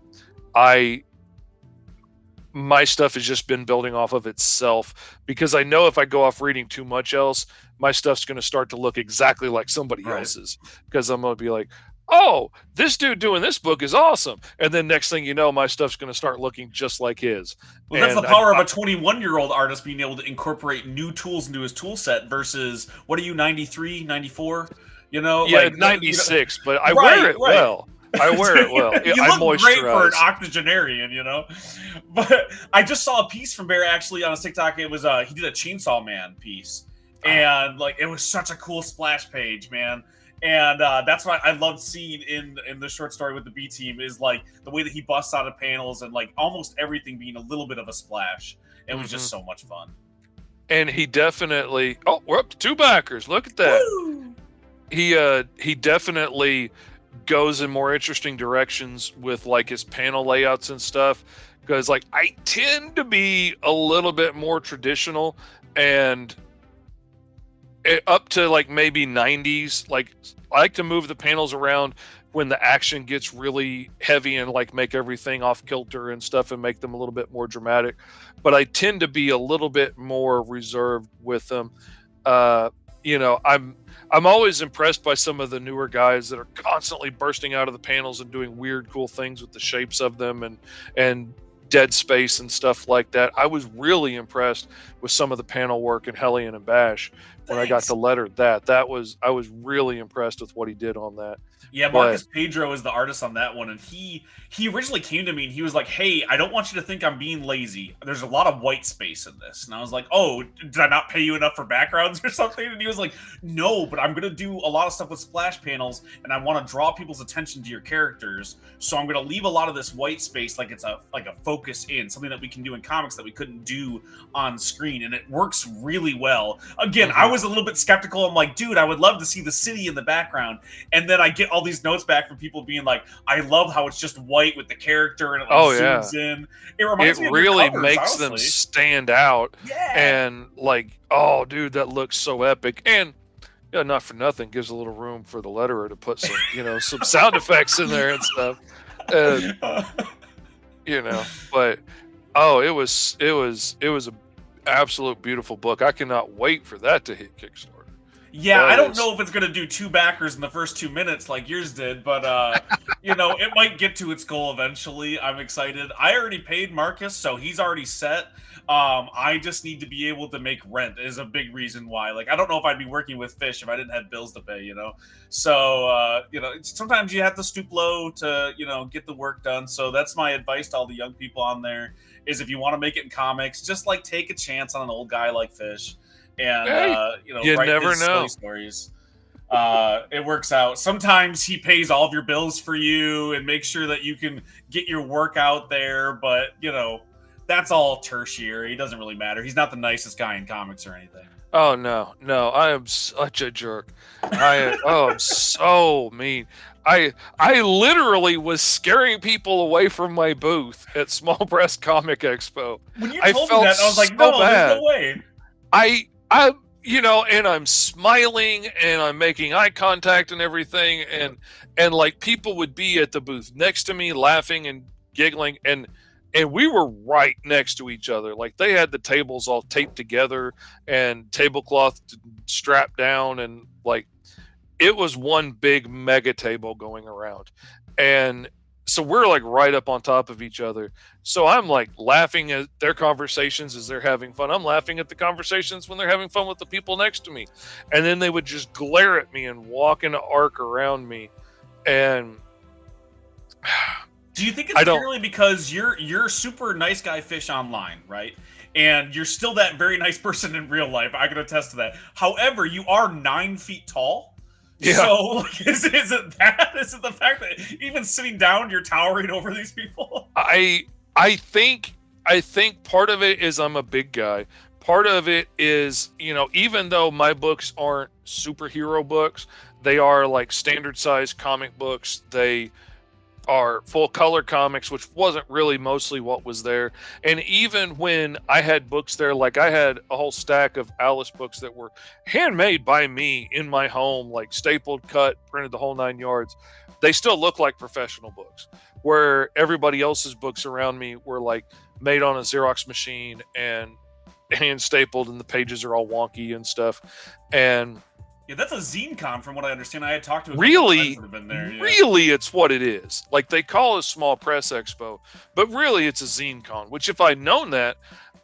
my stuff has just been building off of itself, because I know if I go off reading too much else, my stuff's going to start to look exactly like somebody else's, because I'm going to be like, oh, this dude doing this book is awesome. And then next thing you know, my stuff's going to start looking just like his. Well, that's the power of a 21-year-old artist being able to incorporate new tools into his tool set versus, what are you, 93, 94? Yeah, like 96, but I wear it well. I wear it well. You look great for an octogenarian, But I just saw a piece from Bear actually on his TikTok. It was he did a Chainsaw Man piece, and like it was such a cool splash page, man. And that's what I loved seeing in the short story with the B team is like the way that he busts out of panels and like almost everything being a little bit of a splash. It was just so much fun. And he definitely, oh, we're up to 2 backers. Look at that. Woo! He definitely goes in more interesting directions with like his panel layouts and stuff, because like I tend to be a little bit more traditional, and up to like maybe 90s, like I like to move the panels around when the action gets really heavy and like make everything off kilter and stuff and make them a little bit more dramatic. But I tend to be a little bit more reserved with them. You know, I'm always impressed by some of the newer guys that are constantly bursting out of the panels and doing weird, cool things with the shapes of them and dead space and stuff like that. I was really impressed with some of the panel work in Hellion and Bash when I got to letter that. I was really impressed with what he did on that. Yeah, Marcus Pedro is the artist on that one, and he originally came to me and he was like, "Hey, I don't want you to think I'm being lazy. There's a lot of white space in this." And I was like, "Oh, did I not pay you enough for backgrounds or something?" And he was like, "No, but I'm gonna do a lot of stuff with splash panels, and I want to draw people's attention to your characters. So I'm gonna leave a lot of this white space like it's a focus in something that we can do in comics that we couldn't do on screen, and it works really well." Again, I was a little bit skeptical. I'm like, "Dude, I would love to see the city in the background," and then I get all these notes back from people being like, "I love how it's just white with the character and it like zooms in." It reminds me of really your covers, makes honestly. them stand out. Yeah. And like, oh dude, that looks so epic. And yeah, not for nothing, gives a little room for the letterer to put some, you know, some sound effects in there and stuff. You know, but oh, it was a absolute beautiful book. I cannot wait for that to hit Kickstarter. Yeah, I don't know if it's going to do 2 backers in the first 2 minutes like yours did, but, you know, it might get to its goal eventually. I'm excited. I already paid Marcus, so he's already set. I just need to be able to make rent is a big reason why. Like, I don't know if I'd be working with Fish if I didn't have bills to pay, you know? So, you know, sometimes you have to stoop low to, you know, get the work done. So that's my advice to all the young people on there is if you want to make it in comics, just, like, take a chance on an old guy like Fish. And you know, you write never his know. stories. It works out. Sometimes he pays all of your bills for you and makes sure that you can get your work out there. But you know, that's all tertiary. It doesn't really matter. He's not the nicest guy in comics or anything. Oh no, I am such a jerk. I'm so mean. I literally was scaring people away from my booth at Small Press Comic Expo. When you told me that, I was like, no, there's no way. I you know, and I'm smiling and I'm making eye contact and everything, and like people would be at the booth next to me laughing and giggling, and we were right next to each other. Like they had the tables all taped together and tablecloth strapped down, and like it was one big mega table going around. And so we're like right up on top of each other. So I'm like laughing at their conversations as they're having fun. I'm laughing at the conversations when they're having fun with the people next to me. And then they would just glare at me and walk in an arc around me. And do you think it's purely because you're super nice guy Fish online, right? And you're still that very nice person in real life. I can attest to that. However, you are 9 feet tall. Yeah. So, like, is it that? Is it the fact that even sitting down, you're towering over these people? I think part of it is I'm a big guy. Part of it is, you know, even though my books aren't superhero books, they are like standard size comic books. They are full color comics, which wasn't really mostly what was there. And even when I had books there, like I had a whole stack of Alice books that were handmade by me in my home, like stapled, cut, printed, the whole 9 yards. They still look like professional books, where everybody else's books around me were like made on a Xerox machine and hand stapled, and the pages are all wonky and stuff. And yeah, that's a zine con from what I understand. I had talked to really, that have been there. Yeah. Really, it's what it is. Like they call it a Small Press Expo, but really it's a zine con, which if I'd known that,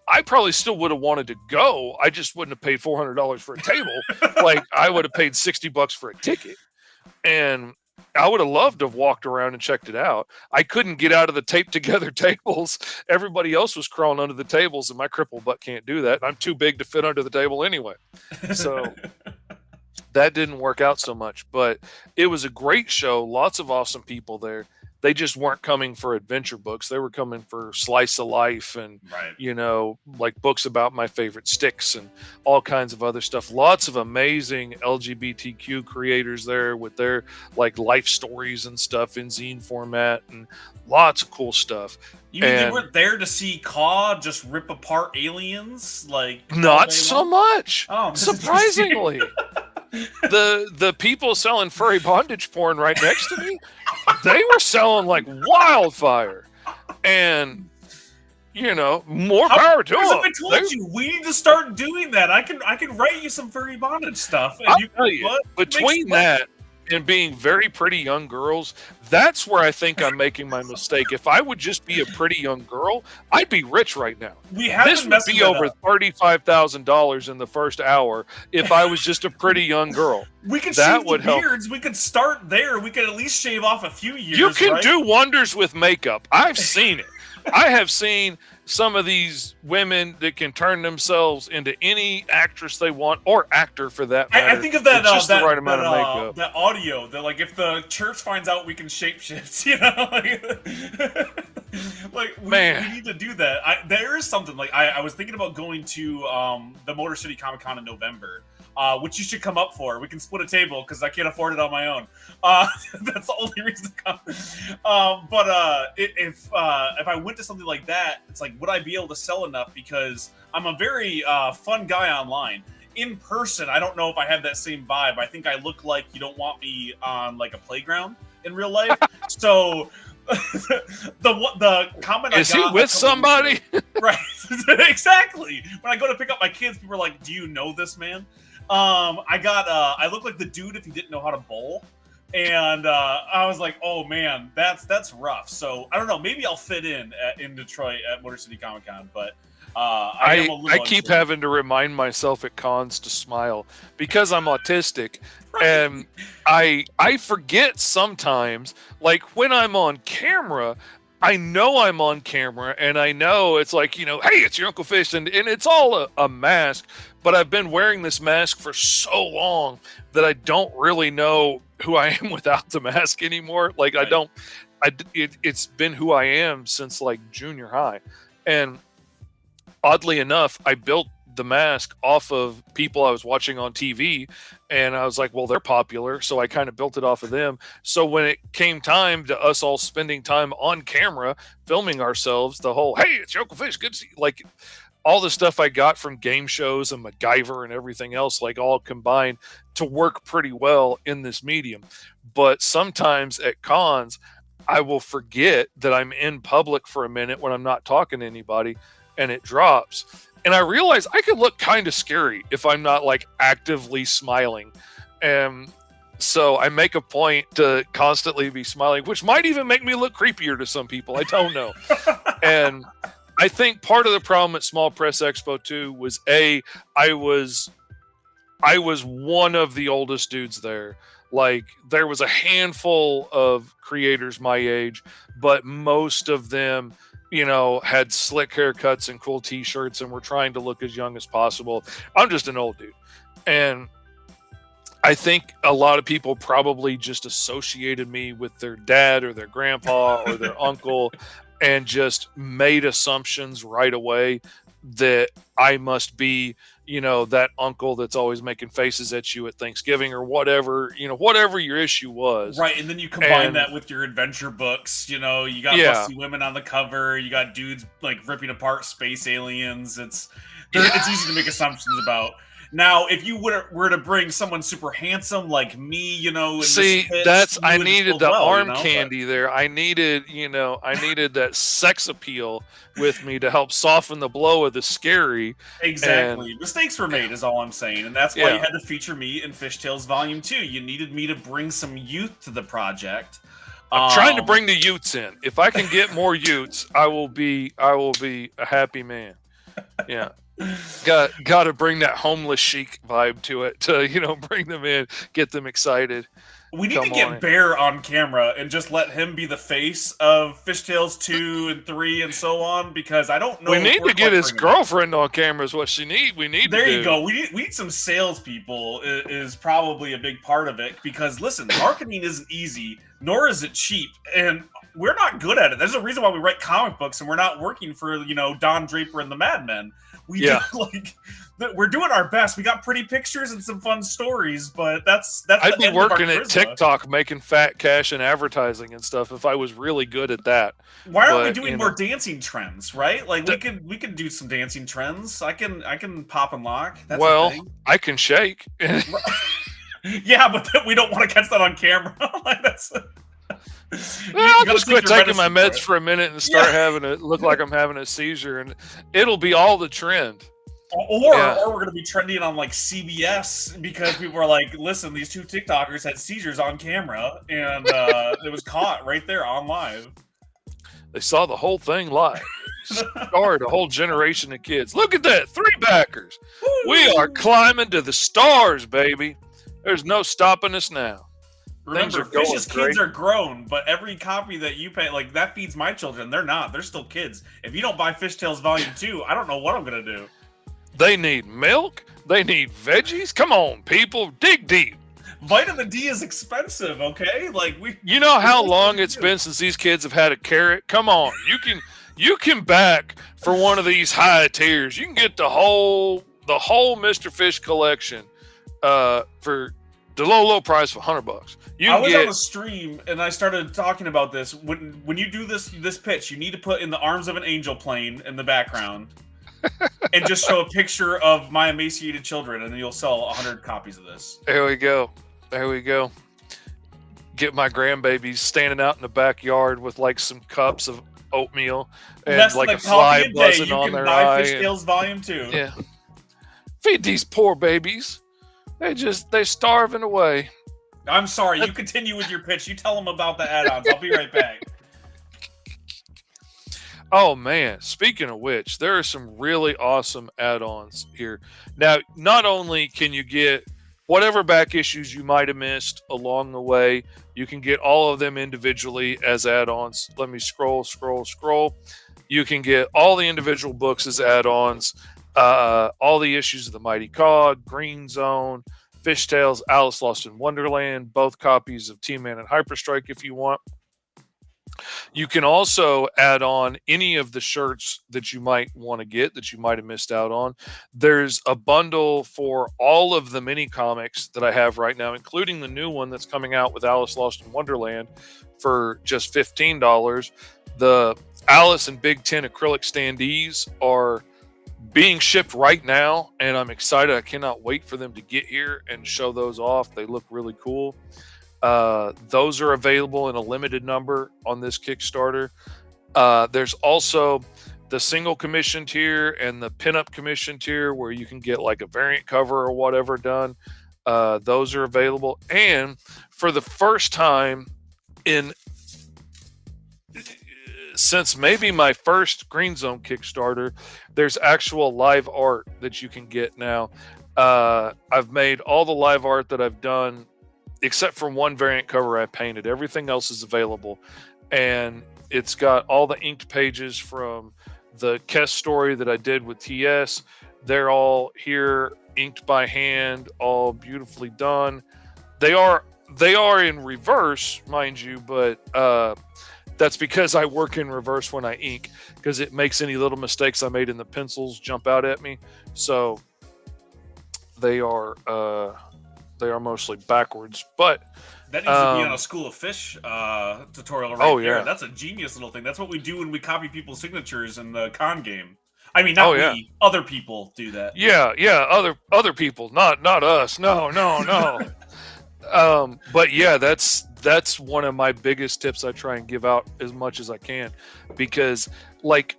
I probably still would have wanted to go. I just wouldn't have paid $400 for a table. Like I would have paid $60 for a ticket. And I would have loved to have walked around and checked it out. I couldn't get out of the taped together tables. Everybody else was crawling under the tables, and my crippled butt can't do that. I'm too big to fit under the table anyway. So That didn't work out so much, but it was a great show. Lots of awesome people there. They just weren't coming for adventure books. They were coming for slice of life and, Right. like books about my favorite sticks and all kinds of other stuff. Lots of amazing LGBTQ creators there with their like life stories and stuff in zine format and lots of cool stuff. You mean they And weren't there to see Caw just rip apart aliens like all not day so long? much, Oh, that's interesting. surprisingly. The people selling furry bondage porn right next to me, they were selling like wildfire, and more power to How them. I told you we need to start doing that. I can write you some furry bondage stuff, and I'll you tell you, between that and being very pretty young girls, that's where I think I'm making my mistake. If I would just be a pretty young girl, I'd be rich right now. we have This been would messing be that over up. $35,000 in the first hour if I was just a pretty young girl. We could that shave would the help. beards. We could start there. We could at least shave off a few years. You can right? do wonders with makeup. I've seen it. I have seen some of these women that can turn themselves into any actress they want, or actor for that matter. I think of that with just that, the right amount that, of makeup. that audio that like if the church finds out we can shapeshift, like we need to do that. There is something like I was thinking about going to the Motor City Comic Con in November. Which you should come up for. We can split a table because I can't afford it on my own. That's the only reason to come. If I went to something like that, it's like, would I be able to sell enough? Because I'm a very fun guy online. In person, I don't know if I have that same vibe. I think I look like you don't want me on like a playground in real life. So the comment is I got he with somebody? Right, exactly. When I go to pick up my kids, people are like, "Do you know this man?" I look like the dude if he didn't know how to bowl, and I was like, "Oh man, that's rough." So I don't know. Maybe I'll fit in Detroit at Motor City Comic Con, but I keep having to remind myself at cons to smile because I'm autistic, Right. and I forget sometimes. Like when I'm on camera, I know I'm on camera, and I know it's like, hey, it's your Uncle Fish, and it's all a mask. But I've been wearing this mask for so long that I don't really know who I am without the mask anymore. Like Right. it's been who I am since like junior high, and oddly enough, I built the mask off of people I was watching on TV, and I was like, well, they're popular, so I kind of built it off of them. So when it came time to us all spending time on camera filming ourselves, the whole, hey, it's your Uncle Fish, good to see you, like all the stuff I got from game shows and MacGyver and everything else, like all combined to work pretty well in this medium. But sometimes at cons, I will forget that I'm in public for a minute when I'm not talking to anybody, and it drops. And I realize I could look kind of scary if I'm not like actively smiling. And so I make a point to constantly be smiling, which might even make me look creepier to some people. I don't know. And I think part of the problem at Small Press Expo 2 was I was one of the oldest dudes there. Like there was a handful of creators my age, but most of them, had slick haircuts and cool t-shirts and were trying to look as young as possible. I'm just an old dude. And I think a lot of people probably just associated me with their dad or their grandpa or their uncle and just made assumptions right away that I must be, that uncle that's always making faces at you at Thanksgiving or whatever, whatever your issue was. Right, and then you combine that with your adventure books. You got busty women on the cover. You got dudes like ripping apart space aliens. It's easy to make assumptions about. Now, if you were to bring someone super handsome like me, see, I needed the arm candy there. I needed that sex appeal with me to help soften the blow of the scary. Exactly. And mistakes were made, is all I'm saying, and that's why you had to feature me in FishTales Volume 2. You needed me to bring some youth to the project. I'm trying to bring the Utes in. If I can get more Utes, I will be a happy man. Yeah. Got to bring that homeless chic vibe to it to bring them in, get them excited. We need to come on get in. Bear on camera and just let him be the face of FishTales 2 and 3 and so on, because I don't know We if need we're to get quite his bringing it. girlfriend on camera. Is what she need. We need There to you do. go. We need some salespeople is probably a big part of it, because listen, marketing isn't easy, nor is it cheap, and we're not good at it. There's a reason why we write comic books and we're not working for Don Draper and the Mad Men. We do Yeah. we're doing our best. We got pretty pictures and some fun stories, but that's I'd the be end of our working at charisma. TikTok making fat cash and advertising and stuff if I was really good at that. Why aren't we But, doing you more know, dancing trends, right? Like D- we could do some dancing trends. I can pop and lock. That's a well, thing. I can shake. Yeah, but we don't want to catch that on camera. Like that's. I'll just quit taking my medicine meds for a minute and start having it look like I'm having a seizure, and it'll be all the trend. Yeah. Or we're gonna be trending on like CBS because people are like, listen, these two TikTokers had seizures on camera, and it was caught right there on live. They saw the whole thing live. Started a whole generation of kids. Look at that, 3 backers. We are climbing to the stars, baby. There's no stopping us now. Things Remember, are going Fish's great. kids are grown, but every copy that you pay, like that feeds my children. They're not. They're still kids. If you don't buy FishTales Volume 2, I don't know what I'm gonna do. They need milk. They need veggies. Come on, people, dig deep. Vitamin D is expensive, okay? Like You know how long it's been since these kids have had a carrot? Come on, you can back for one of these high tiers. You can get the whole Mr. Fish collection for the low price of $100. I was on a stream and I started talking about this. When you do this pitch, you need to put in the arms of an angel plane in the background. And just show a picture of my emaciated children, and then you'll sell 100 copies of this. There we go. Get my grandbabies standing out in the backyard with like some cups of oatmeal and Less like than a fly buzzing you on can their buy eye. FishTales Volume 2. Yeah. Feed these poor babies. They starving away. I'm sorry. You continue with your pitch. You tell them about the add-ons. I'll be right back. Oh man, speaking of which, there are some really awesome add-ons here. Now, not only can you get whatever back issues you might have missed along the way, you can get all of them individually as add-ons. Let me scroll. You can get all the individual books as add-ons, all the issues of the Mighty Cod, Green Zone, FishTales, Alice Lost in Wonderland, both copies of T-Man and Hyperstrike if you want. You can also add on any of the shirts that you might want to get that you might have missed out on. There's a bundle for all of the mini comics that I have right now, including the new one that's coming out with Alice Lost in Wonderland for just $15. The Alice and Big Ten acrylic standees are being shipped right now, and I'm excited. I cannot wait for them to get here and show those off. They look really cool. Those are available in a limited number on this Kickstarter. There's also the single commission tier and the pinup commission tier where you can get like a variant cover or whatever done. Those are available. And for the first time since maybe my first Green Zone Kickstarter, there's actual live art that you can get now. I've made all the live art that I've done except for one variant cover I painted. Everything else is available. And it's got all the inked pages from the Kess story that I did with TS. They're all here, inked by hand, all beautifully done. They are in reverse, mind you, but that's because I work in reverse when I ink, because it makes any little mistakes I made in the pencils jump out at me. So they are mostly backwards, but that needs to be on a School of Fish tutorial right there. Yeah. That's a genius little thing. That's what we do when we copy people's signatures in the con game. I mean, not we, other people do that. Yeah, other people, not us. No. But yeah, that's one of my biggest tips I try and give out as much as I can, because like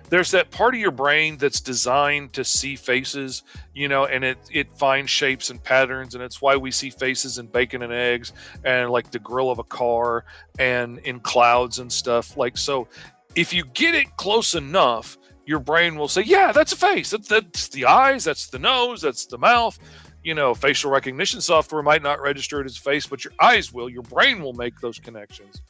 there's that part of your brain that's designed to see faces, and it finds shapes and patterns, and it's why we see faces in bacon and eggs and like the grill of a car and in clouds and stuff. Like, so if you get it close enough, your brain will say, yeah, that's a face. That's the eyes, that's the nose, that's the mouth. facial recognition software might not register it as face, but your eyes will. Your brain will make those connections.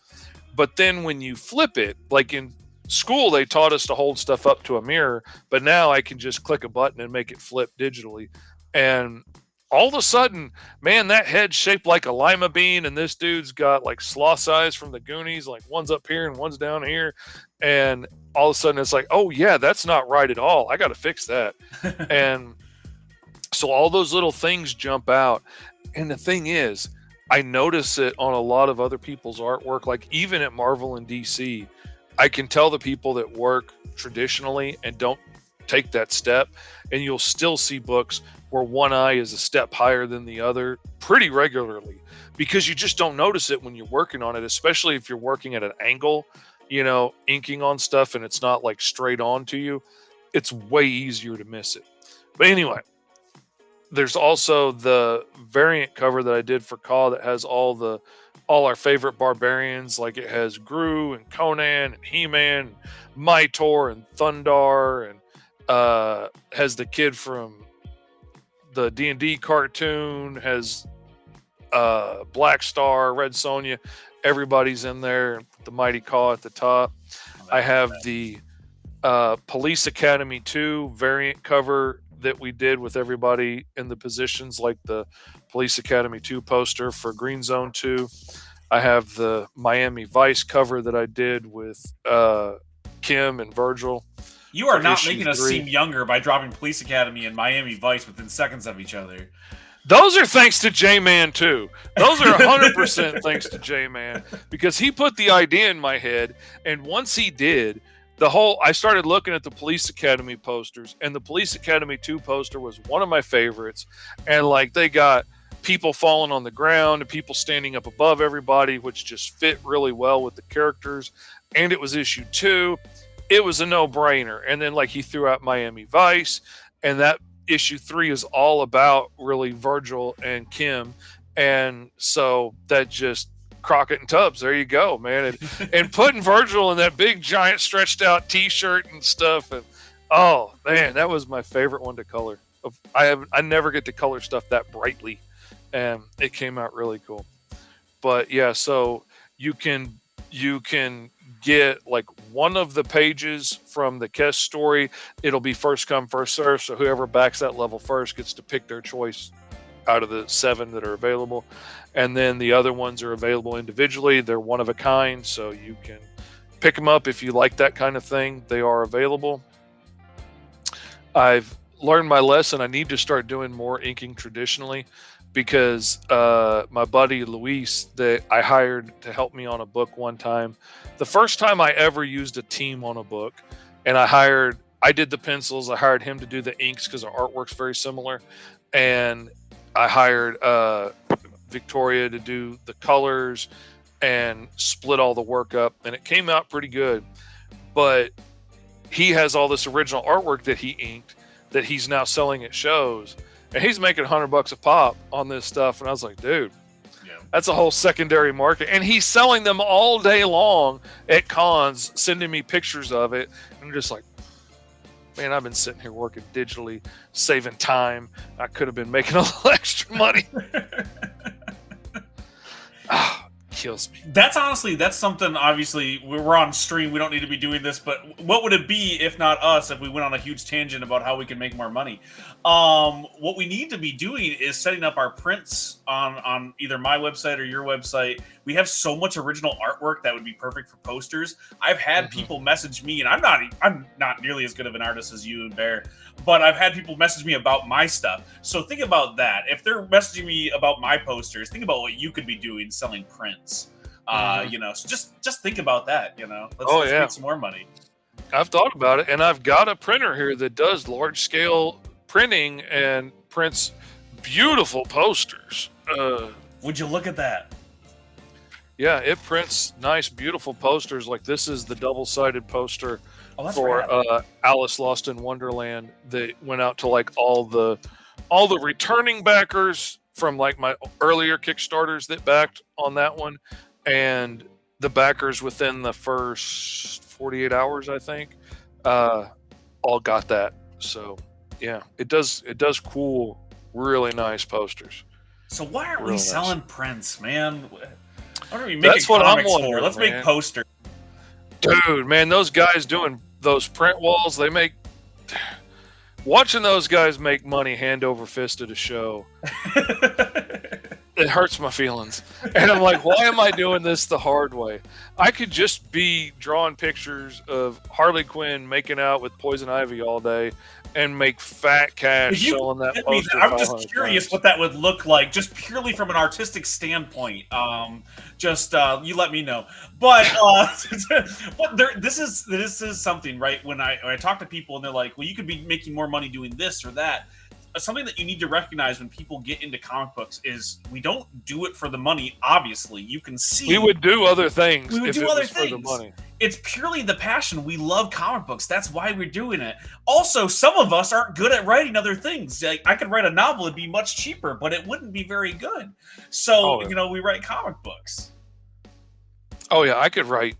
But then when you flip it, like in school, they taught us to hold stuff up to a mirror, but now I can just click a button and make it flip digitally. And all of a sudden, man, that head's shaped like a lima bean, and this dude's got like sloth eyes from the Goonies, like one's up here and one's down here. And all of a sudden, it's like, oh, yeah, that's not right at all. I got to fix that. And so all those little things jump out. And the thing is, I notice it on a lot of other people's artwork, like even at Marvel and DC. I can tell the people that work traditionally and don't take that step, and you'll still see books where one eye is a step higher than the other pretty regularly, because you just don't notice it when you're working on it, especially if you're working at an angle, inking on stuff and it's not like straight on to you. It's way easier to miss it. But anyway, there's also the variant cover that I did for Caw that has all our favorite barbarians. Like it has Gru and Conan and He-Man and Maitor and Thundar, and has the kid from the D&D cartoon, has Black Star, Red Sonja. Everybody's in there. The Mighty Caw at the top. I have the Police Academy 2 variant cover that we did with everybody in the positions, like the Police Academy 2 poster for Green Zone 2. I have the Miami Vice cover that I did with Kim and Virgil. You are not making us seem younger by dropping Police Academy and Miami Vice within seconds of each other. Those are thanks to J-Man too. Those are 100% thanks to J-Man, because he put the idea in my head, and once he did, I started looking at the Police Academy posters, and the Police Academy 2 poster was one of my favorites. And like they got people falling on the ground and people standing up above everybody, which just fit really well with the characters. And it was issue 2. It was a no-brainer. And then like he threw out Miami Vice, and that issue 3 is all about really Virgil and Kim. And so that just Crockett and Tubbs, there you go, man. And putting Virgil in that big giant stretched out t-shirt and stuff, and oh man, that was my favorite one to color. I never get to color stuff that brightly, and it came out really cool. But yeah, so you can get like one of the pages from the Kess story. It'll be first come first serve, so whoever backs that level first gets to pick their choice out of the 7 that are available. And then the other ones are available individually. They're one of a kind, so you can pick them up if you like that kind of thing. They are available. I've learned my lesson. I need to start doing more inking traditionally, because my buddy Luis that I hired to help me on a book one time, the first time I ever used a team on a book, and I did the pencils, I hired him to do the inks because our artwork's very similar, and I hired Victoria to do the colors and split all the work up, and it came out pretty good. But he has all this original artwork that he inked that he's now selling at shows, and he's making $100 a pop on this stuff. And I was like, dude, that's a whole secondary market. And he's selling them all day long at cons, sending me pictures of it. And I'm just like, man, I've been sitting here working digitally, saving time. I could have been making a little extra money. Kills me. That's something, obviously, we're on stream. We don't need to be doing this, but what would it be if not us if we went on a huge tangent about how we can make more money? What we need to be doing is setting up our prints on either my website or your website. We have so much original artwork that would be perfect for posters. I've had people message me, and I'm not nearly as good of an artist as you and Bear, but I've had people message me about my stuff. So think about that. If they're messaging me about my posters, think about what you could be doing selling prints. So just think about that. Let's make some more money. I've thought about it, and I've got a printer here that does large scale printing and prints beautiful posters. Would you look at that? Yeah, it prints nice, beautiful posters. Like this is the double-sided poster for Alice Lost in Wonderland that went out to like all the returning backers from like my earlier Kickstarters that backed on that one, and the backers within the first 48 hours, I think, all got that. So yeah, it does cool Really nice posters. So why aren't we Really nice. selling prints, man? What are we making That's what I'm comics for? wondering, Let's make man. posters. Dude, man, those guys doing those print walls, they make. Watching those guys make money hand over fist at a show, it hurts my feelings. And I'm like, why am I doing this the hard way? I could just be drawing pictures of Harley Quinn making out with Poison Ivy all day and make fat cash selling that poster. I'm just curious what that would look like, just purely from an artistic standpoint. You let me know. But this is something, right? When I talk to people and they're like, "Well, you could be making more money doing this or that." Something that you need to recognize when people get into comic books is we don't do it for the money. Obviously, you can see we would do other things. We would if do it other was things. For the money. It's purely the passion. We love comic books. That's why we're doing it. Also, some of us aren't good at writing other things. Like, I could write a novel; it'd be much cheaper, but it wouldn't be very good. So, we write comic books. Oh yeah, I could write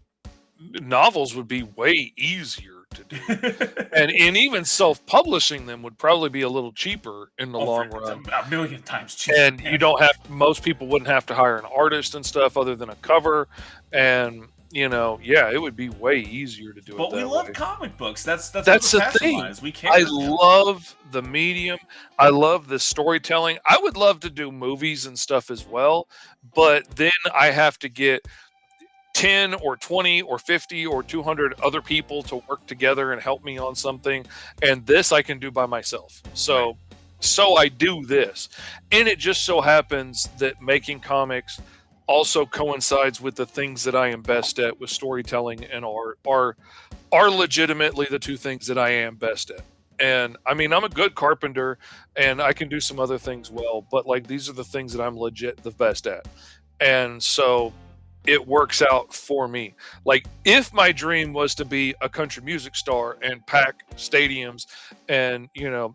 novels. Would be way easier to do, and even self-publishing them would probably be a little cheaper in the long run. A million times cheaper. And you don't have. Most people wouldn't have to hire an artist and stuff other than a cover, and it would be way easier to do it. But we love comic books. That's the thing. We care. I love the medium. I love the storytelling. I would love to do movies and stuff as well, but then I have to get 10 or 20 or 50 or 200 other people to work together and help me on something, and this I can do by myself. So I do this, and it just so happens that making comics also coincides with the things that I am best at, with storytelling and art are legitimately the two things that I am best at. And I mean, I'm a good carpenter and I can do some other things well, but like these are the things that I'm legit the best at. And so it works out for me. Like if my dream was to be a country music star and pack stadiums and,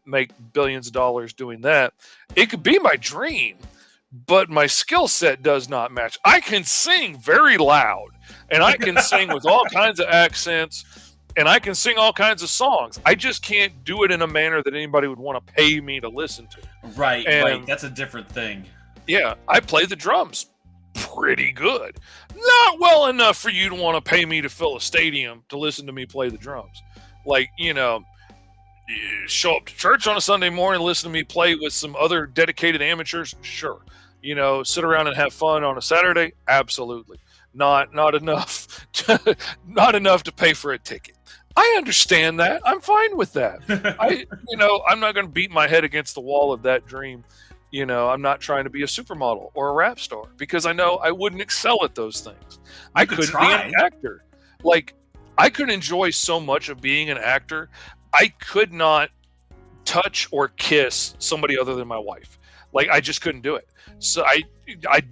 make billions of dollars doing that, it could be my dream. But my skill set does not match. I can sing very loud, and I can sing with all kinds of accents, and I can sing all kinds of songs. I just can't do it in a manner that anybody would want to pay me to listen to. Right. That's a different thing. Yeah, I play the drums pretty good. Not well enough for you to want to pay me to fill a stadium to listen to me play the drums. Like, show up to church on a Sunday morning, listen to me play with some other dedicated amateurs, sure. Sit around and have fun on a Saturday, absolutely. Not enough not enough to pay for a ticket. I understand that. I'm fine with that. I'm not going to beat my head against the wall of that dream. I'm not trying to be a supermodel or a rap star because I know I wouldn't excel at those things. I couldn't be an actor. Like, I could enjoy so much of being an actor. I could not touch or kiss somebody other than my wife. Like, I just couldn't do it. So I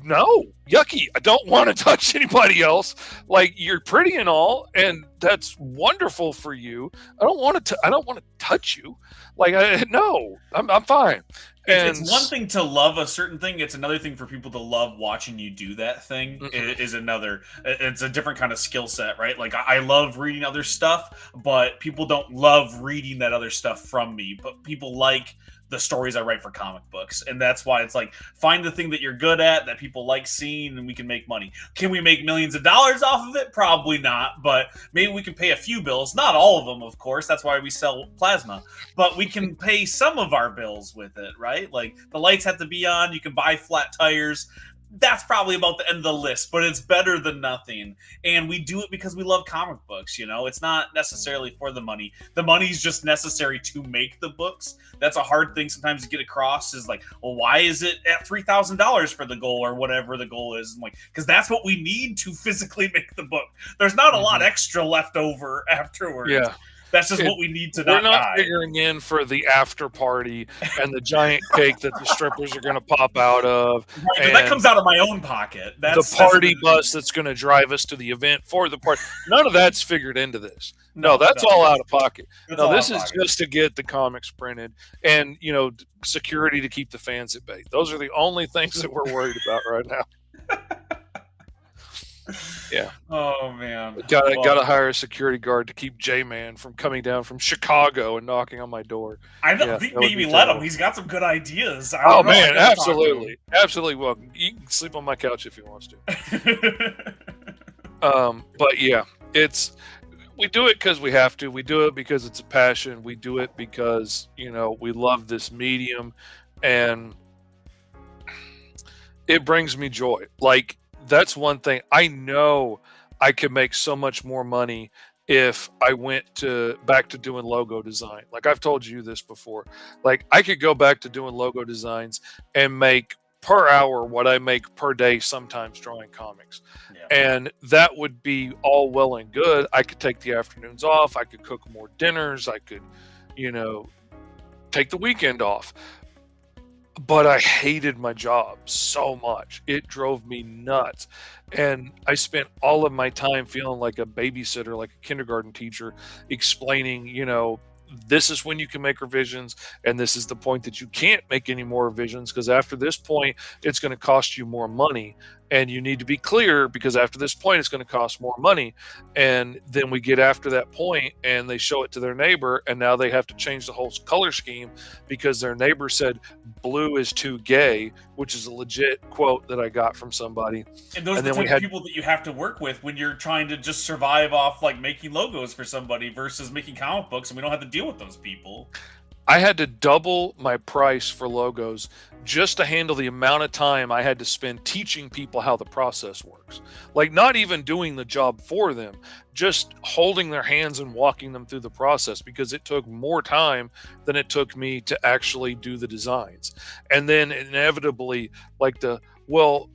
know, yucky. I don't want to touch anybody else. Like, you're pretty and all, and that's wonderful for you. I don't want to touch you. Like, I'm fine. It's one thing to love a certain thing. It's another thing for people to love watching you do that thing. Mm-hmm. Is another. It's a different kind of skill set, right? Like I love reading other stuff, but people don't love reading that other stuff from me. But people like the stories I write for comic books, and that's why it's like find the thing that you're good at that people like seeing, and we can make money. Can we make millions of dollars off of it? Probably not, but maybe we can pay a few bills. Not all of them, of course. That's why we sell plasma, but we can pay some of our bills with it, right? Like the lights have to be on. You can buy flat tires. That's probably about the end of the list, but it's better than nothing. And we do it because we love comic books, It's not necessarily for the money. The money's just necessary to make the books. That's a hard thing sometimes to get across is like, well, why is it at $3,000 for the goal or whatever the goal is? I'm like, because that's what we need to physically make the book. There's not a lot extra left over afterwards. Yeah. That's just what we need to We're not figuring in for the after party and the giant cake that the strippers are going to pop out of. Right, that comes out of my own pocket. The party bus that's going to drive us to the event for the party. None of that's figured into this. No, that's all out of pocket. No, this is just to get the comics printed and, security to keep the fans at bay. Those are the only things that we're worried about right now. Yeah. Oh man. Gotta Well, hire a security guard to keep J-Man from coming down from Chicago and knocking on my door. I Yeah, think that would be maybe let him. terrible. He's got some good ideas. I Oh don't know. I man, gotta talk to absolutely, absolutely welcome. You can sleep on my couch if he wants to. him. But yeah, it's we do it because we have to. We do it because it's a passion. We do it because we love this medium, and it brings me joy. Like that's one thing I know I could make so much more money if I went to back to doing logo design. Like I've told you this before. Like I could go back to doing logo designs and make per hour what I make per day sometimes drawing comics. Yeah. And that would be all well and good. I could take the afternoons off, I could cook more dinners, I could, you know, take the weekend off, but I hated my job so much. It drove me nuts. And I spent all of my time feeling like a babysitter, like a kindergarten teacher, explaining, this is when you can make revisions, and this is the point that you can't make any more revisions because after this point, it's going to cost you more money. And you need to be clear because after this point, it's going to cost more money. And then we get after that point and they show it to their neighbor, and now they have to change the whole color scheme because their neighbor said blue is too gay, which is a legit quote that I got from somebody. And those are And the then we type of had people that you have to work with when you're trying to just survive off like making logos for somebody versus making comic books, and we don't have to deal with those people. I had to double my price for logos just to handle the amount of time I had to spend teaching people how the process works. Like, not even doing the job for them, just holding their hands and walking them through the process because it took more time than it took me to actually do the designs. And then inevitably, like well,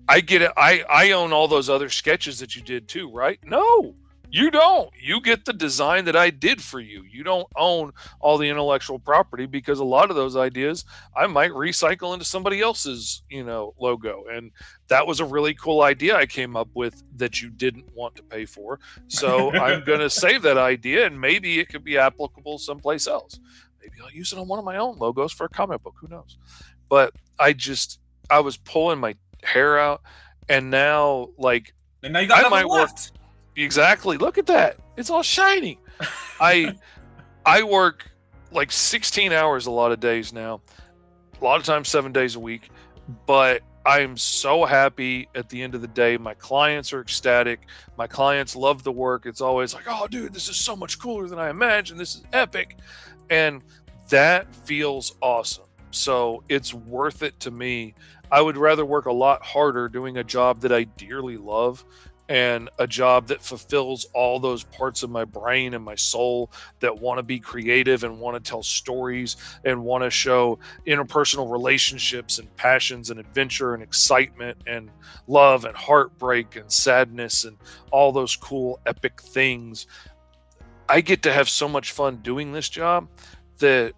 I get it. I own all those other sketches that you did too, right? No, you don't. You get the design that I did for you. You don't own all the intellectual property because a lot of those ideas I might recycle into somebody else's, logo. And that was a really cool idea I came up with that you didn't want to pay for. So I'm going to save that idea and maybe it could be applicable someplace else. Maybe I'll use it on one of my own logos for a comic book. Who knows? But I was pulling my hair out, and now And now you got I nothing might work left. exactly. Look at that; it's all shiny. I I work like 16 hours a lot of days now, a lot of times 7 days a week, but I'm so happy at the end of the day. My clients are ecstatic. My clients love the work. It's always like, oh, dude, this is so much cooler than I imagined. This is epic. And that feels awesome. So it's worth it to me. I would rather work a lot harder doing a job that I dearly love and a job that fulfills all those parts of my brain and my soul that want to be creative and want to tell stories and want to show interpersonal relationships and passions and adventure and excitement and love and heartbreak and sadness and all those cool epic things. I get to have so much fun doing this job that,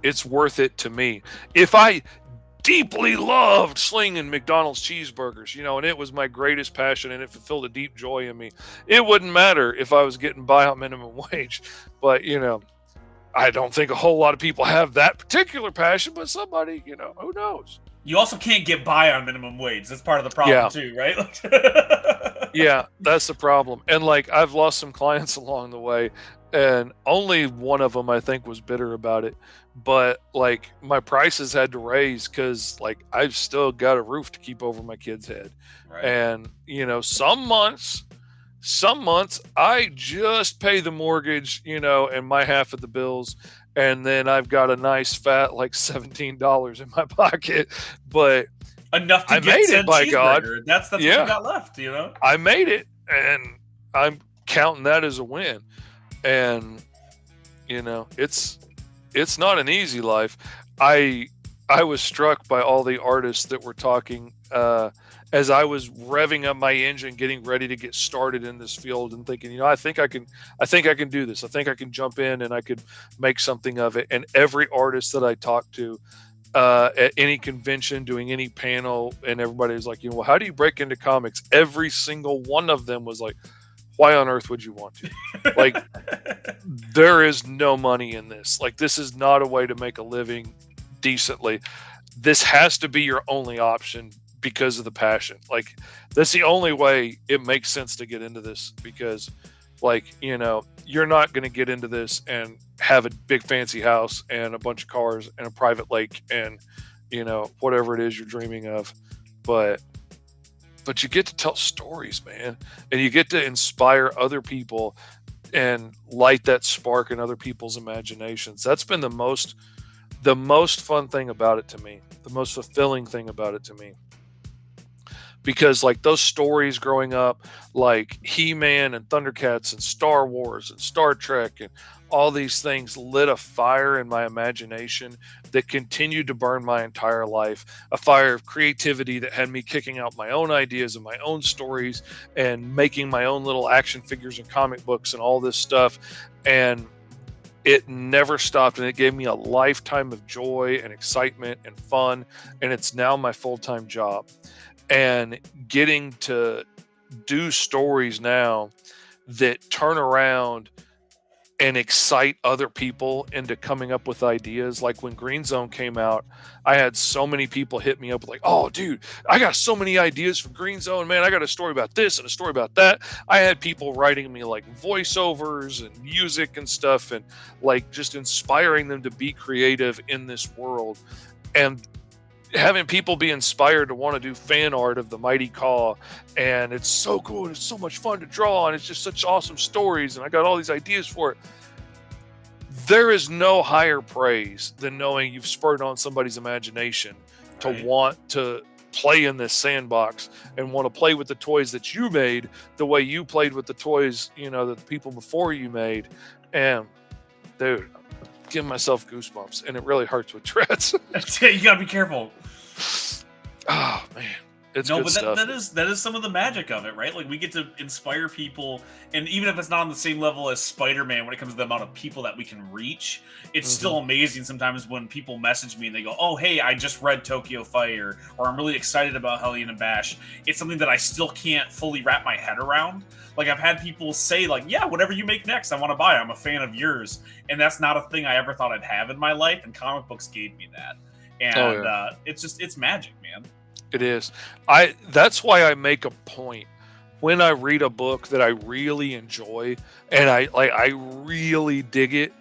it's worth it to me. If I deeply loved slinging McDonald's cheeseburgers, and it was my greatest passion and it fulfilled a deep joy in me, it wouldn't matter if I was getting by on minimum wage. But, I don't think a whole lot of people have that particular passion, but somebody, who knows? You also can't get by on minimum wage. That's part of the problem too, right? Yeah, that's the problem. And I've lost some clients along the way, and only one of them I think was bitter about it. But my prices had to raise because I've still got a roof to keep over my kid's head. Right. And some months I just pay the mortgage, and my half of the bills, and then I've got a nice fat $17 in my pocket. But enough to I get made said it, by God. cheeseburger. That's what you Yeah. got left, I made it, and I'm counting that as a win. And it's not an easy life. I was struck by all the artists that were talking as I was revving up my engine, getting ready to get started in this field, and thinking, I think I can do this. I think I can jump in and I could make something of it. And every artist that I talked to at any convention, doing any panel, and everybody was like, well, how do you break into comics? Every single one of them was like, why on earth would you want to? There is no money in this. This is not a way to make a living decently. This has to be your only option because of the passion. Like, that's the only way it makes sense to get into this, because, like, you're not going to get into this and have a big fancy house and a bunch of cars and a private lake and, whatever it is you're dreaming of. But you get to tell stories, man, and you get to inspire other people and light that spark in other people's imaginations. That's been the most fun thing about it to me, the most fulfilling thing about it to me. Because, like, those stories growing up, like He-Man and Thundercats and Star Wars and Star Trek and all these things, lit a fire in my imagination that continued to burn my entire life. A fire of creativity that had me kicking out my own ideas and my own stories and making my own little action figures and comic books and all this stuff. And it never stopped, and it gave me a lifetime of joy and excitement and fun. And it's now my full-time job. And getting to do stories now that turn around and excite other people into coming up with ideas. Like when Green Zone came out, I had so many people hit me up like, "Oh, dude, I got so many ideas for Green Zone, man. I got a story about this and a story about that." I had people writing me like voiceovers and music and stuff, and like just inspiring them to be creative in this world. And having people be inspired to want to do fan art of the Mighty Caw, and it's so cool and it's so much fun to draw, and it's just such awesome stories, and I got all these ideas for it. There is no higher praise than knowing you've spurred on somebody's imagination to want to play in this sandbox and want to play with the toys that you made the way you played with the toys, that the people before you made. And dude, I'm giving myself goosebumps, and it really hurts with Tourette's. You gotta be careful. Oh man, it's no, good but stuff. that is some of the magic of it, right? Like, we get to inspire people, and even if it's not on the same level as Spider-Man when it comes to the amount of people that we can reach, it's still amazing sometimes when people message me and they go, "Oh, hey, I just read Tokyo Fire," or "I'm really excited about Hellion and Bash." It's something that I still can't fully wrap my head around. Like, I've had people say, like, "Yeah, whatever you make next, I want to buy. I'm a fan of yours." And that's not a thing I ever thought I'd have in my life, and comic books gave me that. And it's magic, man. It is. That's why I make a point when I read a book that I really enjoy and I really dig it.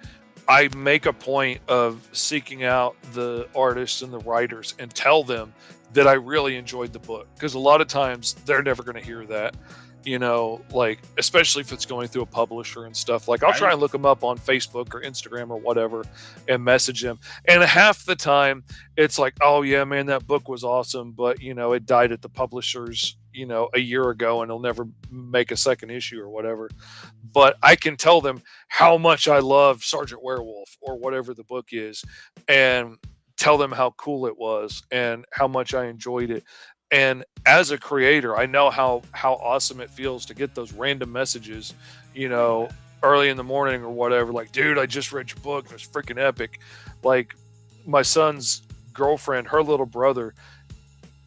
I make a point of seeking out the artists and the writers and tell them that I really enjoyed the book, because a lot of times they're never going to hear that. Like, especially if it's going through a publisher and stuff. Like, I'll try and look them up on Facebook or Instagram or whatever and message them. And half the time it's like, "Oh yeah, man, that book was awesome, but it died at the publishers, a year ago, and it'll never make a second issue or whatever." But I can tell them how much I love Sergeant Werewolf or whatever the book is, and tell them how cool it was and how much I enjoyed it. And as a creator, I know how awesome it feels to get those random messages, early in the morning or whatever. Like, "Dude, I just read your book. It was freaking epic." Like, my son's girlfriend, her little brother,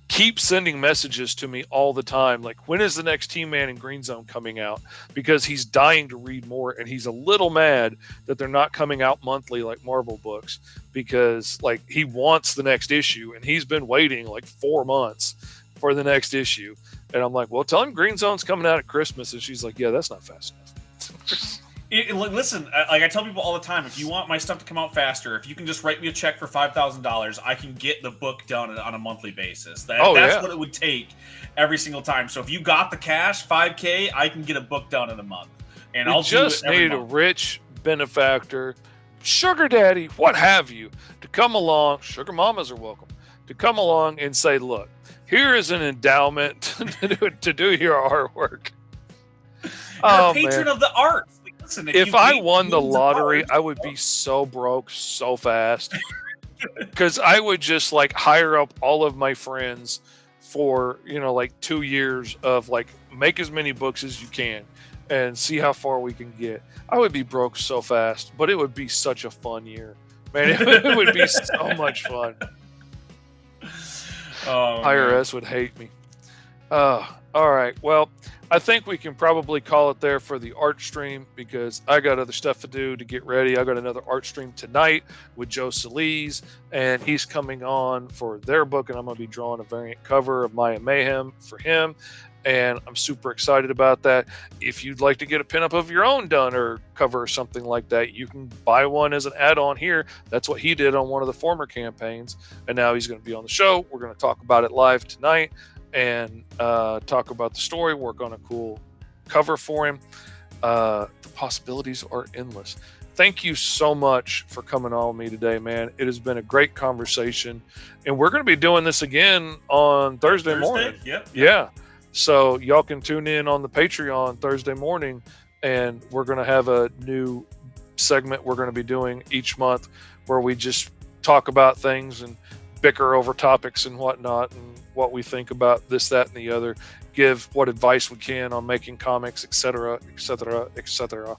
keeps sending messages to me all the time. Like, "When is the next He-Man and Green Zone coming out?" Because he's dying to read more, and he's a little mad that they're not coming out monthly like Marvel books, because like he wants the next issue, and he's been waiting like 4 months for the next issue. And I'm like, "Well, tell him Green Zone's coming out at Christmas." And she's like, "Yeah, that's not fast enough." Listen, like I tell people all the time, if you want my stuff to come out faster, if you can just write me a check for $5,000, I can get the book done on a monthly basis. That's what it would take every single time. So if you got the cash, $5K, I can get a book done in a month. And I'll just do it every need month. a rich benefactor, sugar daddy, what have you, to come along. Sugar mamas are welcome to come along and say, "Look, here is an endowment to do your artwork." You're a patron of the arts. Like, listen, if I won the lottery, I would be so broke so fast, because I would just like hire up all of my friends for like 2 years of like, make as many books as you can and see how far we can get. I would be broke so fast, but it would be such a fun year, man. It would be so much fun. IRS would hate me. All right. Well, I think we can probably call it there for the art stream because I got other stuff to do to get ready. I got another art stream tonight with Joe Solis, and he's coming on for their book, and I'm going to be drawing a variant cover of Maya Mayhem for him. And I'm super excited about that. If you'd like to get a pinup of your own done or cover or something like that, you can buy one as an add-on here. That's what he did on one of the former campaigns, and now he's going to be on the show. We're going to talk about it live tonight and talk about the story, work on a cool cover for him. The possibilities are endless. Thank you so much for coming on with me today, man. It has been a great conversation, and we're going to be doing this again on Thursday morning. Yep. Yeah. So y'all can tune in on the Patreon Thursday morning, and we're going to have a new segment we're going to be doing each month where we just talk about things and bicker over topics and whatnot and what we think about this, that, and the other, give what advice we can on making comics, etc., etc., etc.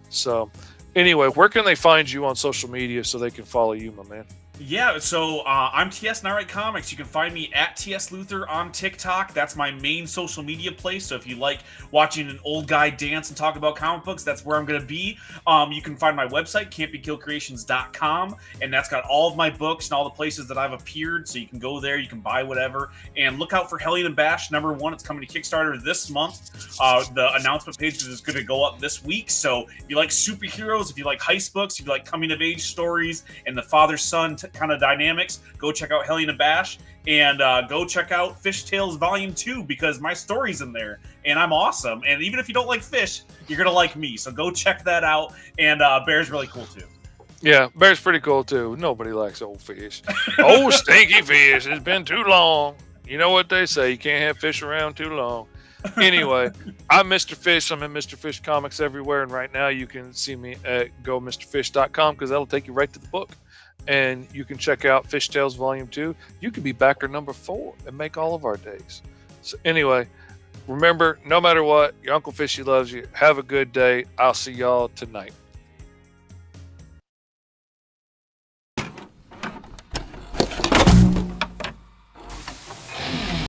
So anyway, where can they find you on social media so they can follow you, my man? Yeah, so I'm TS and I Write Comics. You can find me at TS Luther on TikTok. That's my main social media place. So if you like watching an old guy dance and talk about comic books, that's where I'm going to be. You can find my website, can'tbekilledcreations.com, and that's got all of my books and all the places that I've appeared. So you can go there, you can buy whatever, and look out for Hellion and Bash #1. It's coming to Kickstarter this month. The announcement page is going to go up this week. So if you like superheroes, if you like heist books, if you like coming of age stories and the father-son kind of dynamics, go check out Hellion and Bash, and go check out FishTales Volume 2 because my story's in there and I'm awesome. And even if you don't like fish, you're gonna like me. So go check that out. And Bear's really cool too. Yeah, Bear's pretty cool too. Nobody likes old fish. Old stinky fish. It's been too long. You know what they say, you can't have fish around too long. Anyway, I'm Mr. Fish. I'm in Mr. Fish Comics everywhere, and right now you can see me at gomrfish.com because that'll take you right to the book. And you can check out FishTales Volume 2. You could be backer #4 and make all of our days. So anyway, remember, no matter what, your Uncle Fishy loves you. Have a good day. I'll see y'all tonight.